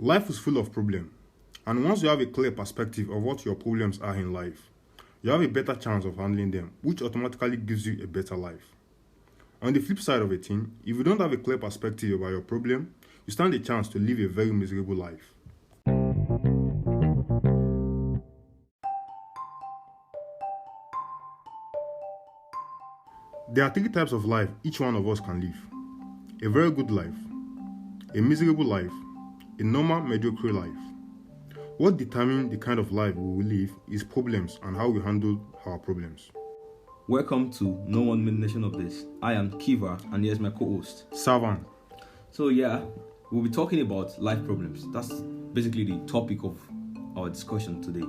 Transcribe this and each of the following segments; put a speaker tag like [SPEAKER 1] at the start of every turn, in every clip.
[SPEAKER 1] Life is full of problems, and once you have a clear perspective of what your problems are in life, you have a better chance of handling them, which automatically gives you a better life. On the flip side of it, if you don't have a clear perspective about your problem, you stand a chance to live a very miserable life. There are three types of life each one of us can live: a very good life, a miserable life, a normal mediocre life. What determines the kind of life we will live is problems and how we handle our problems.
[SPEAKER 2] Welcome to No One Made Mention of This. I am Kiva, and here's my co-host,
[SPEAKER 1] Savan.
[SPEAKER 2] So we'll be talking about life problems. That's basically the topic of our discussion today.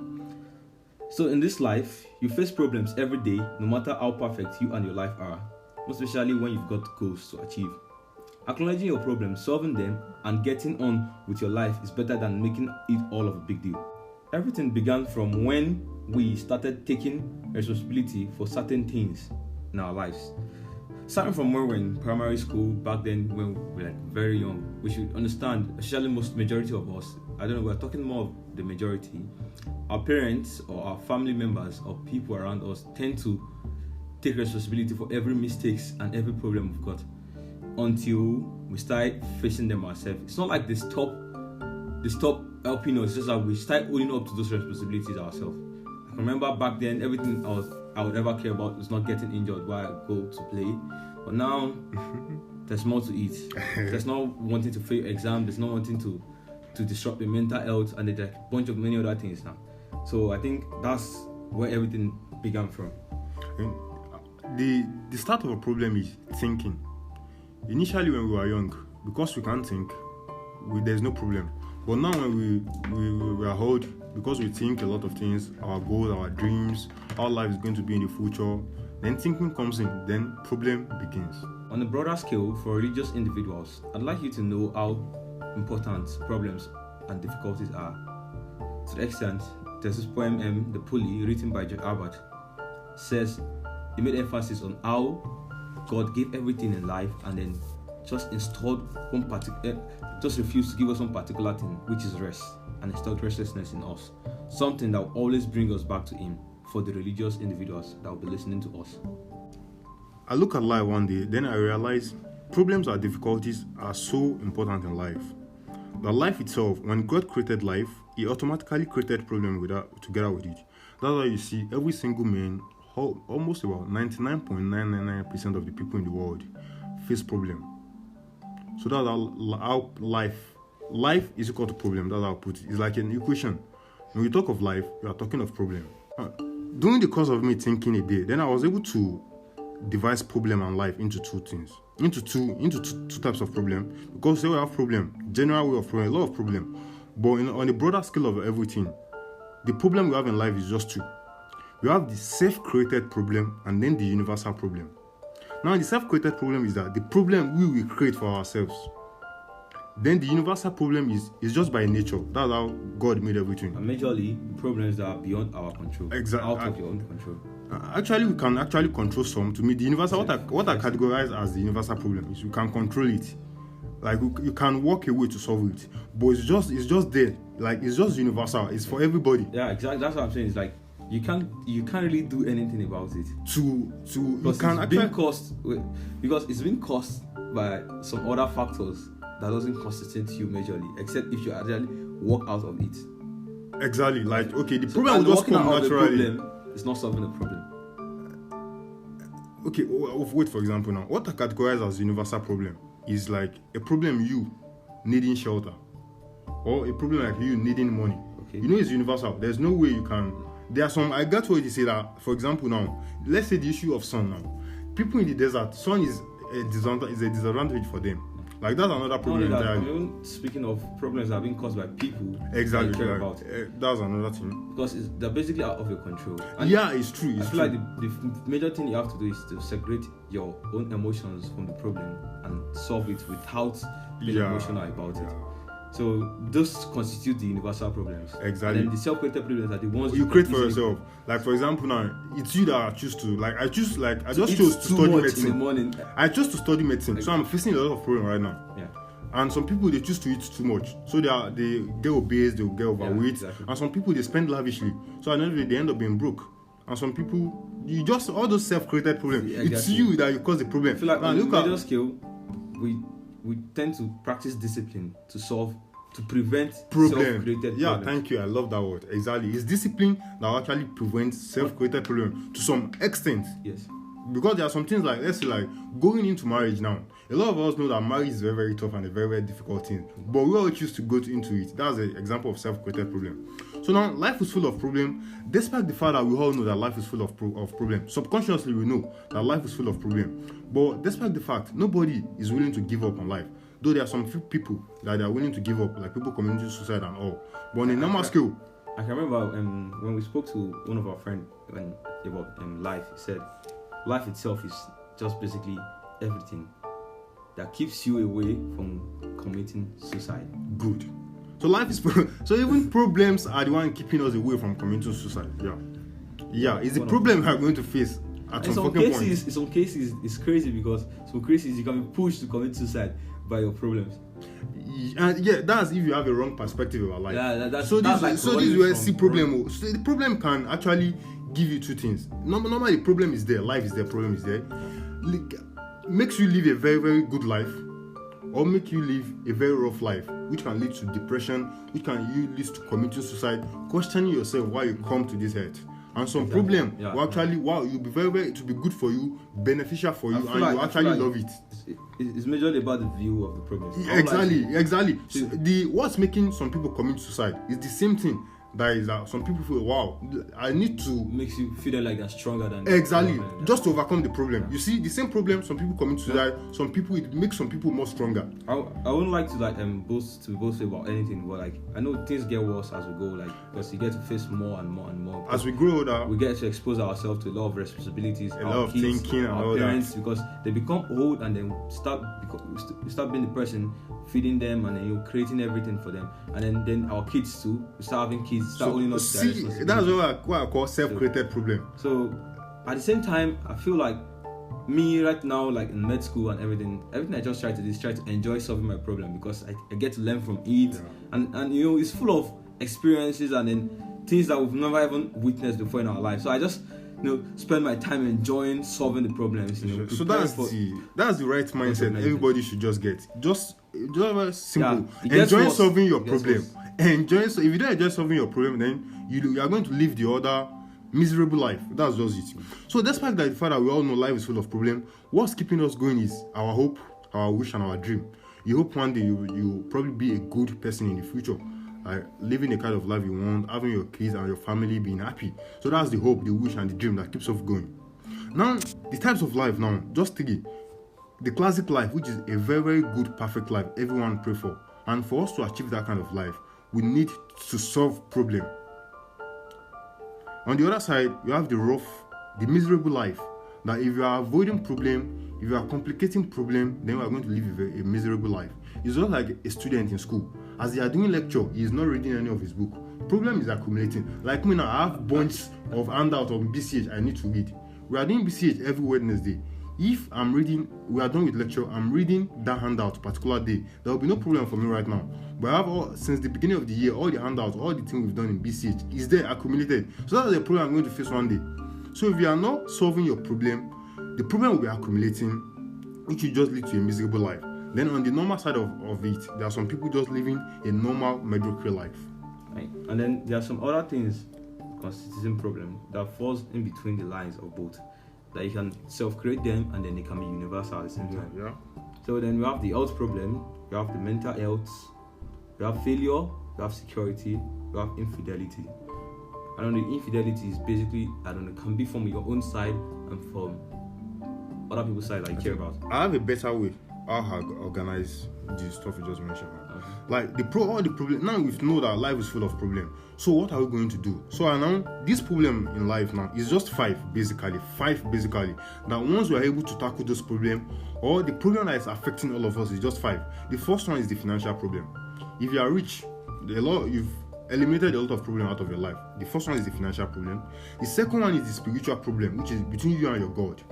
[SPEAKER 2] So in this life, you face problems every day, no matter how perfect you and your life are, most especially when you've got goals to achieve. Acknowledging your problems, solving them, and getting on with your life is better than making it all of a big deal. Everything began from when we started taking responsibility for certain things in our lives. Starting from when we were in primary school, back then when we were very young, we should understand, especially majority of us, I don't know, we're talking more of the majority, our parents or our family members or people around us tend to take responsibility for every mistakes and every problem we've got until we start facing them ourselves. It's not like they stop helping us, it's just that we start owning up to those responsibilities ourselves. I can remember back then everything I would ever care about was not getting injured while I go to play. But now there's more to it. There's not wanting to fail exam, there's not wanting to disrupt your mental health, and there's a bunch of many other things now. So I think that's where everything began from.
[SPEAKER 1] The start of a problem is thinking. Initially when we were young, because we can't think, there's no problem. But now when we are old, because we think a lot of things, our goals, our dreams, how life is going to be in the future, then thinking comes in, then problem begins.
[SPEAKER 2] On a broader scale, for religious individuals, I'd like you to know how important problems and difficulties are. To the extent, there's this poem, The Pulley, written by John Albert, says he made emphasis on how God gave everything in life and then just installed just refused to give us one particular thing, which is rest, and installed restlessness in us. Something that will always bring us back to Him for the religious individuals that will be listening to us.
[SPEAKER 1] I look at life one day, then I realize problems or difficulties are so important in life. That life itself, when God created life, He automatically created problems together with it. That's why you see every single man, almost about 99.999% of the people in the world face problem. So that's how life is equal to problem. That's how I put it. It's like an equation. When we talk of life, we are talking of problem. During the course of me thinking a day, then I was able to devise problem and life into two things, into two types of problem. Because we have problem, general way of problem, a lot of problem. But on a broader scale of everything, the problem we have in life is just two. We have the self-created problem and then the universal problem. Now, the self-created problem is that the problem we will create for ourselves. Then the universal problem is just by nature. That's how God made everything.
[SPEAKER 2] And majorly, problems that are beyond our control.
[SPEAKER 1] Exactly.
[SPEAKER 2] Out of your own control.
[SPEAKER 1] Actually, we can actually control some. To me, the universal, what I categorize as the universal problem is we can control it. Like you can walk away to solve it, but it's just there. Like it's just universal. It's for everybody.
[SPEAKER 2] Yeah, exactly. That's what I'm saying. It's like you can't really do anything about it. Because it's been caused by some other factors that doesn't constitute you majorly, except if you actually walk out of it.
[SPEAKER 1] Exactly. Like okay, the problem will just come naturally.
[SPEAKER 2] It's not solving the problem.
[SPEAKER 1] Okay, wait, for example now, what I categorize as universal problem is like a problem you needing shelter, or a problem like you needing money.
[SPEAKER 2] Okay.
[SPEAKER 1] You know it's universal. There's no way you can. There are some. I got what you say that. For example, now let's say the issue of sun. Now, people in the desert, sun is a disadvantage for them. Like that's another problem entirely.
[SPEAKER 2] Even speaking of problems that are being caused by people,
[SPEAKER 1] exactly.
[SPEAKER 2] Care about.
[SPEAKER 1] That's another thing.
[SPEAKER 2] Because they're basically out of your control. And
[SPEAKER 1] yeah, it's true.
[SPEAKER 2] I feel like the major thing you have to do is to separate your own emotions from the problem and solve it without being emotional about it. So those constitute the universal problems.
[SPEAKER 1] Exactly.
[SPEAKER 2] And then the self-created problems are the ones
[SPEAKER 1] you create for yourself. Like for example, now it's you that I choose to. I just chose to study medicine.
[SPEAKER 2] In the morning.
[SPEAKER 1] I chose to study medicine, so I'm facing a lot of problems right now.
[SPEAKER 2] Yeah.
[SPEAKER 1] And some people, they choose to eat too much, so they get obese, they get overweight.
[SPEAKER 2] Exactly.
[SPEAKER 1] And some people, they spend lavishly, so at the end of the day, they end up being broke. And some people, you just, all those self-created problems,
[SPEAKER 2] Yeah,
[SPEAKER 1] it's
[SPEAKER 2] exactly.
[SPEAKER 1] you that you cause the problem.
[SPEAKER 2] I feel like
[SPEAKER 1] Now,
[SPEAKER 2] on
[SPEAKER 1] look
[SPEAKER 2] the
[SPEAKER 1] at
[SPEAKER 2] middle scale, we tend to practice discipline to prevent self-created
[SPEAKER 1] Yeah,
[SPEAKER 2] problems.
[SPEAKER 1] thank you. I love that word. Exactly. It's discipline that actually prevents self-created problem to some extent.
[SPEAKER 2] Yes.
[SPEAKER 1] Because there are some things like, let's say, like going into marriage now. A lot of us know that marriage is very, very tough and a very, very difficult thing. But we all choose to go into it. That's an example of self-created problem. So now, life is full of problems, despite the fact that we all know that life is full of problems. Subconsciously, we know that life is full of problems. But despite the fact, nobody is willing to give up on life. Though there are some few people that are willing to give up, like people committing suicide and all. But on a normal scale,
[SPEAKER 2] I can remember when we spoke to one of our friends about life. He said, life itself is just basically everything that keeps you away from committing suicide.
[SPEAKER 1] good. So life is so even problems are the one keeping us away from committing suicide. Yeah, it's the problem we are going to face at
[SPEAKER 2] In
[SPEAKER 1] some
[SPEAKER 2] some
[SPEAKER 1] fucking
[SPEAKER 2] cases,
[SPEAKER 1] point.
[SPEAKER 2] in some cases, it's crazy because some cases you can be pushed to commit suicide by your problems.
[SPEAKER 1] And yeah, that's if you have a wrong perspective about life.
[SPEAKER 2] Yeah, that's
[SPEAKER 1] so
[SPEAKER 2] that's
[SPEAKER 1] this
[SPEAKER 2] like
[SPEAKER 1] so this is
[SPEAKER 2] running
[SPEAKER 1] where
[SPEAKER 2] from-
[SPEAKER 1] see problem. So the problem can actually give you two things. Normally, the problem is there, life is there, problem is there. Makes you live a very, very good life, or make you live a very rough life, which can lead to depression, which can lead to committing suicide, questioning yourself why you come to this earth. And some
[SPEAKER 2] Exactly.
[SPEAKER 1] problem
[SPEAKER 2] Yeah,
[SPEAKER 1] will actually, wow, you'll be very, very, to be good for you, beneficial for you,
[SPEAKER 2] I feel
[SPEAKER 1] and
[SPEAKER 2] like-
[SPEAKER 1] you
[SPEAKER 2] I
[SPEAKER 1] actually
[SPEAKER 2] feel like
[SPEAKER 1] love it.
[SPEAKER 2] It's majorly about the view of the problems.
[SPEAKER 1] Exactly. So what's making some people commit suicide is the same thing. That is that some people feel, wow, I need to
[SPEAKER 2] Makes you feel like they're stronger than
[SPEAKER 1] exactly
[SPEAKER 2] Yeah.
[SPEAKER 1] just to overcome the problem. You see, the same problem, some people commit suicide. Some people, it makes some people more stronger.
[SPEAKER 2] I wouldn't like to boast about anything, but like I know things get worse as we go, like because you get to face more and more and more.
[SPEAKER 1] As we grow older,
[SPEAKER 2] We get to expose ourselves to a lot of responsibilities,
[SPEAKER 1] A lot of thinking and
[SPEAKER 2] our
[SPEAKER 1] all that.
[SPEAKER 2] parents, because they become old and then we start being the person feeding them and then creating everything for them, and then our kids too. We start having kids, start owning us their
[SPEAKER 1] see,
[SPEAKER 2] responsibilities.
[SPEAKER 1] that's what I call self-created problem.
[SPEAKER 2] So at the same time, I feel like me right now, like in med school and everything I just try to do is try to enjoy solving my problem because I get to learn from it, and it's full of experiences and then things that we've never even witnessed before in our life. So I just spend my time enjoying solving the problems.
[SPEAKER 1] So
[SPEAKER 2] prepare
[SPEAKER 1] that's the right mindset
[SPEAKER 2] Implementing.
[SPEAKER 1] everybody should just get. Just very simple.
[SPEAKER 2] Yeah, it gets
[SPEAKER 1] Enjoy
[SPEAKER 2] worse.
[SPEAKER 1] solving your
[SPEAKER 2] It gets
[SPEAKER 1] problem. If you don't enjoy solving your problem, then you are going to live the other miserable life. That's just it. So despite the fact that we all know life is full of problems, what's keeping us going is our hope, our wish, and our dream. You hope one day you probably be a good person in the future. Like living the kind of life you want, having your kids and your family being happy. So that's the hope, the wish, and the dream that keeps us going. Now, the types of life now, just three. The classic life, which is a very, very good, perfect life everyone pray for. And for us to achieve that kind of life, we need to solve problem. On the other side, you have the rough, the miserable life. That if you are avoiding problem, if you are complicating problem, then you are going to live a miserable life. It's just like a student in school. As they are doing lecture, he is not reading any of his book. Problem is accumulating. Like me now, I have bunches of handouts on BCH I need to read. We are doing BCH every Wednesday. If I'm reading, we are done with lecture, I'm reading that handout particular day, there will be no problem for me right now. But I have since the beginning of the year, all the handouts, all the things we've done in BCH is there accumulated. So that's the problem I'm going to face one day. So if you are not solving your problem, the problem will be accumulating, which will just lead to a miserable life. Then on the normal side of it, there are some people just living a normal mediocre life.
[SPEAKER 2] Right. And then there are some other things constituting problem that falls in between the lines of both. That you can self-create them and then they can be universal at the same time.
[SPEAKER 1] Yeah.
[SPEAKER 2] So then we have the health problem, we have the mental health, we have failure, we have security, we have infidelity. And the infidelity is basically, can be from your own side and from other people's side that you care about.
[SPEAKER 1] I have a better way how to organize the stuff you just mentioned. Like all the problem. Now we know that life is full of problems. So what are we going to do? So now this problem in life now is just five basically. That once we are able to tackle those problems, or the problem that is affecting all of us is just five. The first one is the financial problem. If you are rich, you've eliminated a lot of problems out of your life. The first one is the financial problem. The second one is the spiritual problem, which is between you and your God.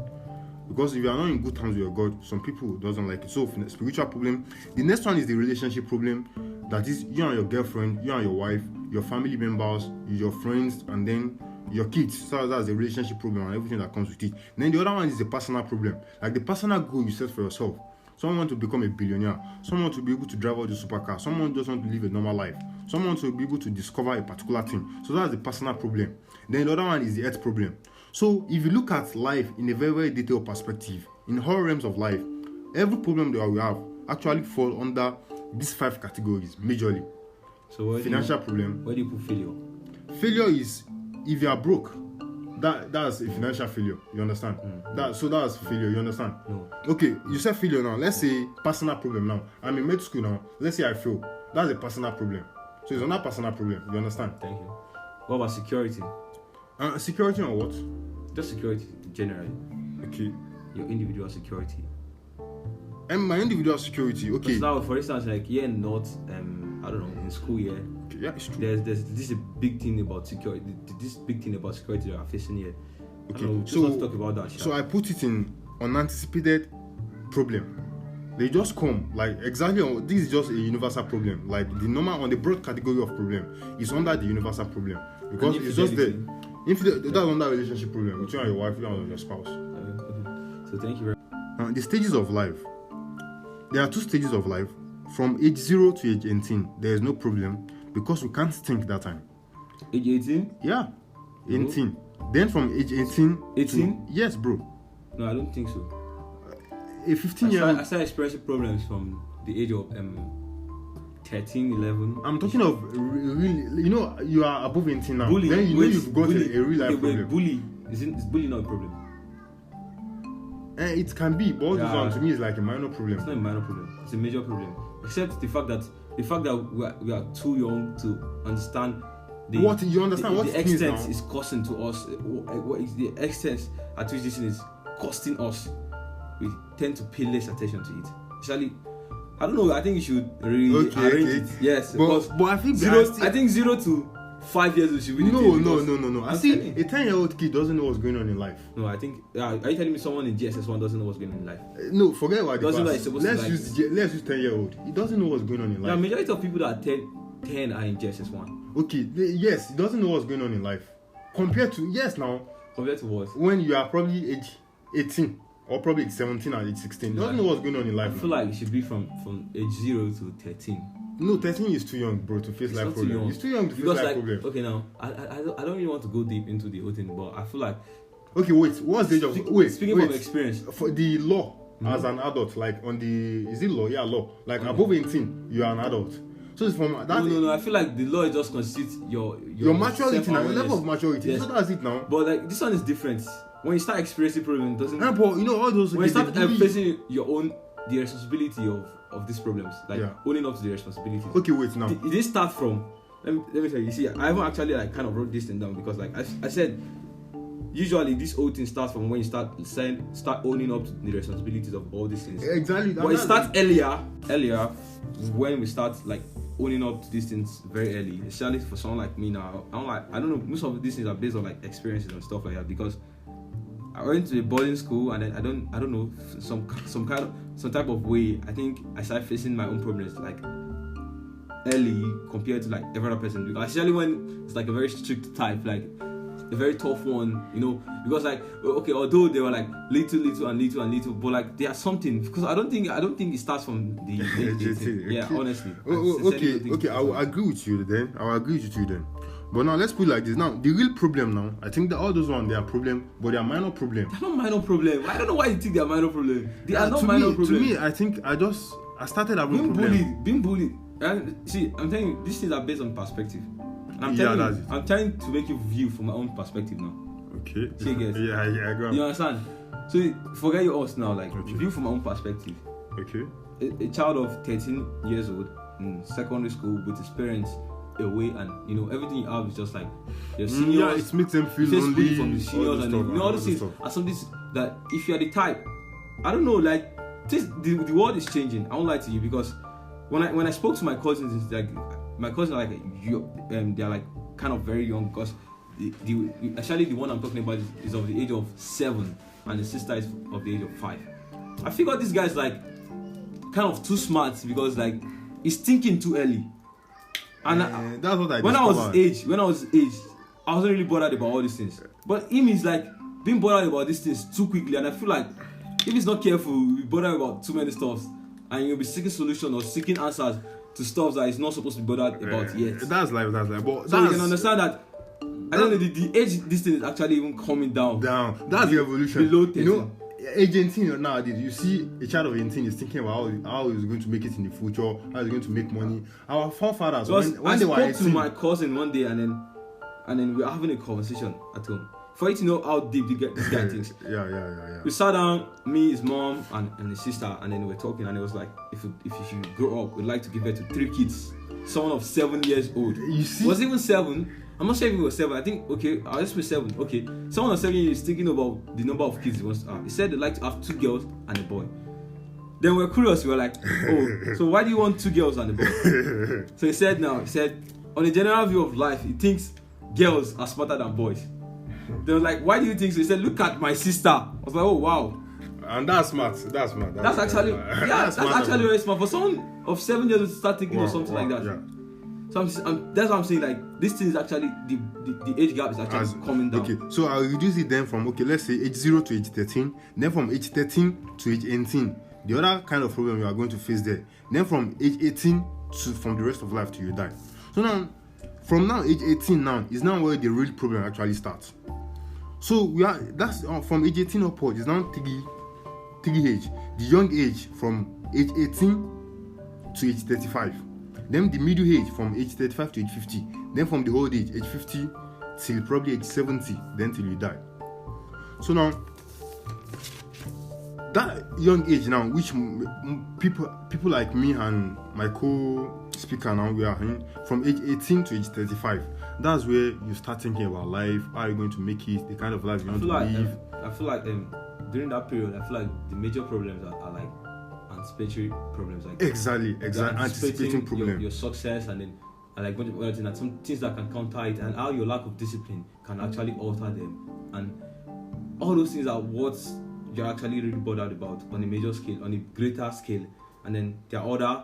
[SPEAKER 1] Because if you are not in good terms with your God, some people doesn't like it. So spiritual problem. The next one is the relationship problem. That is you and your girlfriend, you and your wife, your family members, your friends, and then your kids. So that's the relationship problem and everything that comes with it. Then the other one is the personal problem. Like the personal goal you set for yourself. Someone wants to become a billionaire. Someone wants to be able to drive out the supercar. Someone just wants to live a normal life. Someone wants to be able to discover a particular thing. So that's the personal problem. Then the other one is the earth problem. So if you look at life in a very, very detailed perspective, in all realms of life, every problem that we have actually fall under these 5 categories majorly.
[SPEAKER 2] So
[SPEAKER 1] financial problem.
[SPEAKER 2] Where do you put failure?
[SPEAKER 1] Failure is if you are broke. That's a financial failure. You understand? That's failure. You understand?
[SPEAKER 2] No.
[SPEAKER 1] Okay, you said failure now. Let's say personal problem now. I'm in med school now. Let's say I fail. That's a personal problem. So it's not a personal problem. You understand?
[SPEAKER 2] Thank you. What about security?
[SPEAKER 1] Security on what?
[SPEAKER 2] Just security generally.
[SPEAKER 1] Okay.
[SPEAKER 2] Your individual security.
[SPEAKER 1] And my individual security. Okay.
[SPEAKER 2] Because now, for instance, like here in North, I don't know, in school here.
[SPEAKER 1] Okay, yeah, it's true.
[SPEAKER 2] There's this big thing about security. This big thing about security that are facing here.
[SPEAKER 1] Okay.
[SPEAKER 2] I don't know, just want to talk about that.
[SPEAKER 1] So I put it in unanticipated problem. They just come like exactly on, this is just a universal problem. Like the normal on the broad category of problem is under the universal problem because it's just there. That's under relationship problem between your wife and your spouse.
[SPEAKER 2] Okay. So thank you very much.
[SPEAKER 1] The stages of life. There are 2 stages of life. From age 0 to age 18, there is no problem because we can't think that time.
[SPEAKER 2] Age 18?
[SPEAKER 1] Yeah, 18. Then from age 18.
[SPEAKER 2] 18?
[SPEAKER 1] Yes, bro.
[SPEAKER 2] No, I don't think so.
[SPEAKER 1] A 15-year-old.
[SPEAKER 2] I started experiencing problems from the age of 13, 11.
[SPEAKER 1] I'm talking of really, you are above 18 now.
[SPEAKER 2] Bully.
[SPEAKER 1] Then you've got a real life problem.
[SPEAKER 2] Bully. Is bully not a problem?
[SPEAKER 1] It can be, but all this one to me is like a minor problem.
[SPEAKER 2] It's not a minor problem. It's a major problem. Except the fact that we are too young to understand the extent is costing to us. What is the extent at which this thing is costing us? We tend to pay less attention to it. Especially, I don't know. I think you should arrange it. Yes,
[SPEAKER 1] but I think
[SPEAKER 2] I think 0 to 5 years should be the
[SPEAKER 1] No. I see a 10-year-old kid doesn't know what's going on in life.
[SPEAKER 2] No, I think. Are you telling me someone in GSS1 doesn't know what's going on in life?
[SPEAKER 1] No, forget about the past.
[SPEAKER 2] Let's
[SPEAKER 1] use 10-year-old. He doesn't know what's going on in life.
[SPEAKER 2] The majority of people that are 10 are in GSS1.
[SPEAKER 1] Okay, yes, he doesn't know what's going on in life. Compared to
[SPEAKER 2] what?
[SPEAKER 1] When you are probably age 18 or probably age 17 or age 16, he doesn't know what's going on in life.
[SPEAKER 2] I feel like it should be from age 0 to 13.
[SPEAKER 1] No, 13 is too young, bro, to face life problem. It's too young to face life problem.
[SPEAKER 2] Okay, now I don't really want to go deep into the whole thing, but I feel like.
[SPEAKER 1] Okay, wait. What's the age of?
[SPEAKER 2] Speaking from experience,
[SPEAKER 1] for the law as an adult, like on the is it law? Yeah, law. Like above 18, you are an adult. So it's from that.
[SPEAKER 2] No. I feel like the law just constitutes your
[SPEAKER 1] maturity now, your level of maturity. Yes. So that's it now.
[SPEAKER 2] But like this one is different. When you start experiencing problems, doesn't.
[SPEAKER 1] But all those.
[SPEAKER 2] When you start facing the responsibility of these problems, like owning up to the responsibilities.
[SPEAKER 1] Okay, wait now.
[SPEAKER 2] It didn't start from. Let me tell you. You see, I haven't actually kind of wrote this thing down because, like I said, usually this whole thing starts from when you start owning up to the responsibilities of all these things.
[SPEAKER 1] Exactly.
[SPEAKER 2] But it starts earlier when we start like owning up to these things very early. Especially for someone like me now, I don't know. Most of these things are based on like experiences and stuff like that because I went to a boarding school and then I don't know some type of way. I think I started facing my own problems like early compared to like every other person. Because especially when it's like a very strict type, like a very tough one, because like okay, although they were like little, but like there's something because I don't think it starts from the yeah, honestly.
[SPEAKER 1] Okay, I will agree with you then. But now let's put it like this. Now the real problem now, I think that all those ones they are problem, but they are minor problem.
[SPEAKER 2] They're not minor problem. I don't know why you think they are minor problem. They are not minor problem.
[SPEAKER 1] To me, I think I started having
[SPEAKER 2] being bullied. And see, I'm telling you, these things are based on perspective. And I'm trying to make you view from my own perspective now.
[SPEAKER 1] Okay.
[SPEAKER 2] See, guys.
[SPEAKER 1] Yeah, I agree.
[SPEAKER 2] You understand? So forget your us now. Like view from my own perspective.
[SPEAKER 1] Okay.
[SPEAKER 2] A child of 13 years old in secondary school with his parents away, and everything you have is just like your seniors.
[SPEAKER 1] Yeah, it makes them feel lonely
[SPEAKER 2] from the seniors, and all these things are some things that if you are the type, I don't know, like the world is changing. I won't lie to you because when I spoke to my cousins, it's like my cousins are like they are like kind of very young because actually the one I'm talking about is of the age of 7. and his sister is of the age of 5. I figured this guy is like kind of too smart because like he's thinking too early. And
[SPEAKER 1] that's what I
[SPEAKER 2] when
[SPEAKER 1] discovered.
[SPEAKER 2] I was his age, I wasn't really bothered about all these things. But him is like being bothered about these things too quickly, and I feel like if he's not careful, he'll be bothered about too many stuff, and you'll be seeking solutions or seeking answers to stuff that he's not supposed to be bothered about yet.
[SPEAKER 1] That's life. But
[SPEAKER 2] so you can understand that. I don't know the age this thing is actually even coming down.
[SPEAKER 1] That's the evolution.
[SPEAKER 2] Below 13.
[SPEAKER 1] You know, age 18 nowadays, you see a child of 18 is thinking about how he's going to make it in the future, how he's going to make money. Our forefathers, when they were 18,
[SPEAKER 2] I spoke to my cousin one day, and then we were having a conversation at home. For you to know how deep this guy thinks.
[SPEAKER 1] Yeah.
[SPEAKER 2] We sat down, me, his mom, and his sister, and then we were talking, and it was like, if you should grow up, we'd like to give birth to 3 kids. Someone of 7 years old.
[SPEAKER 1] You see?
[SPEAKER 2] Was it even 7? I'm not sure if it was 7. I think, okay, I'll just put 7. Okay. Someone of 7 years is thinking about the number of kids he wants to have. He said they'd like to have 2 girls and a boy. Then we're curious. We were like, oh, so why do you want 2 girls and a boy? So he said, on a general view of life, he thinks girls are smarter than boys. They were like, why do you think so? He said, look at my sister. I was like, oh, wow.
[SPEAKER 1] And that's smart. That's
[SPEAKER 2] actually very smart. For someone of 7 years to start thinking of something like that.
[SPEAKER 1] Yeah.
[SPEAKER 2] So that's what I'm saying. Like, this thing is actually the age gap is actually coming down.
[SPEAKER 1] Okay, so I'll reduce it then from let's say age 0 to age 13. Then from age 13 to age 18, the other kind of problem you are going to face there. Then from age 18 to from the rest of life till you die. So now, from now age 18 now is now where the real problem actually starts. So that's from age 18 upward is now three age. The young age from age 18 to age 35. Then the middle age from age 35 to age 50. Then from the old age 50 till probably age 70. Then till you die. So now, that young age now, which people like me and my co-speaker now, we are in, from age 18 to age 35. That's where you start thinking about life, how are you going to make it, the kind of life you want to live.
[SPEAKER 2] I feel like during that period, I feel like the major problems are like anticipatory problems, like
[SPEAKER 1] exactly anticipating problem,
[SPEAKER 2] your success, and like some things that can counter it, and how your lack of discipline can actually alter them, and all those things are what you're actually really bothered about on a major scale, on a greater scale. And then there are other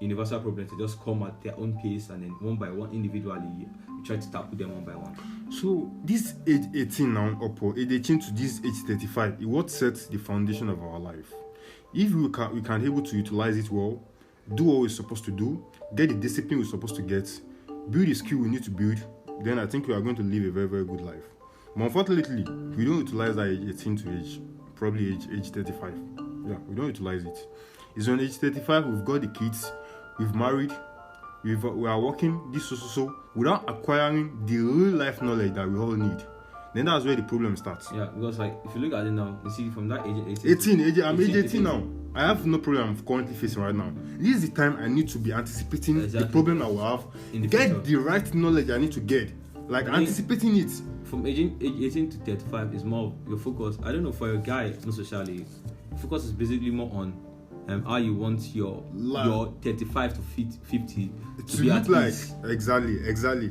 [SPEAKER 2] universal problems. They just come at their own pace, and then one by one individually you try to tackle them one by one. So
[SPEAKER 1] this age 18 now upward, age 18 to this age 35 is what sets the foundation of our life. If we can able to utilize it well, do what we're supposed to do, get the discipline we're supposed to get, build the skill we need to build, then I think we are going to live a very, very good life. But unfortunately, we don't utilize that age 18 to age 35. Yeah, we don't utilize it. It's on age 35, we've got the kids, we've married, we are working, this so, without acquiring the real life knowledge that we all need. Then that's where the problem starts.
[SPEAKER 2] Yeah, because like if you look at it now, you see from that age
[SPEAKER 1] I'm age 18 now. I have no problem I'm currently facing right now. This is the time I need to be anticipating the problem I will have. Get the right knowledge I need to get. Like anticipating it.
[SPEAKER 2] From age 18 to 35 is more of your focus. I don't know, for a guy, not socially, focus is basically more on how you want your 35 to 50 to be at least.
[SPEAKER 1] Exactly.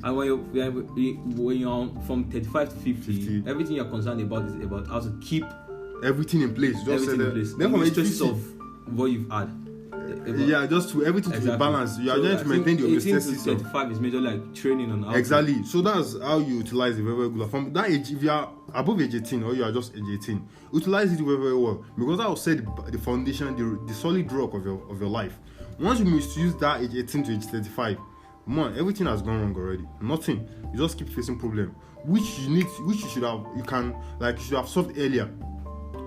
[SPEAKER 2] And when you're from 35 to 50, everything you're concerned about is about how to keep
[SPEAKER 1] everything in place. Then
[SPEAKER 2] from age 50 of what you've had.
[SPEAKER 1] Just to everything to be balanced. You are trying to maintain the homeostasis.
[SPEAKER 2] 35 is major like training on how
[SPEAKER 1] exactly. So that's how you utilize it very, very good. From that age, if you are above age 18 or you are just age 18, utilize it very, very well, because that will set the foundation, the solid rock of your life. Once you misuse that age 18 to age 35, everything has gone wrong already. Nothing. You just keep facing problem, which you should have solved earlier.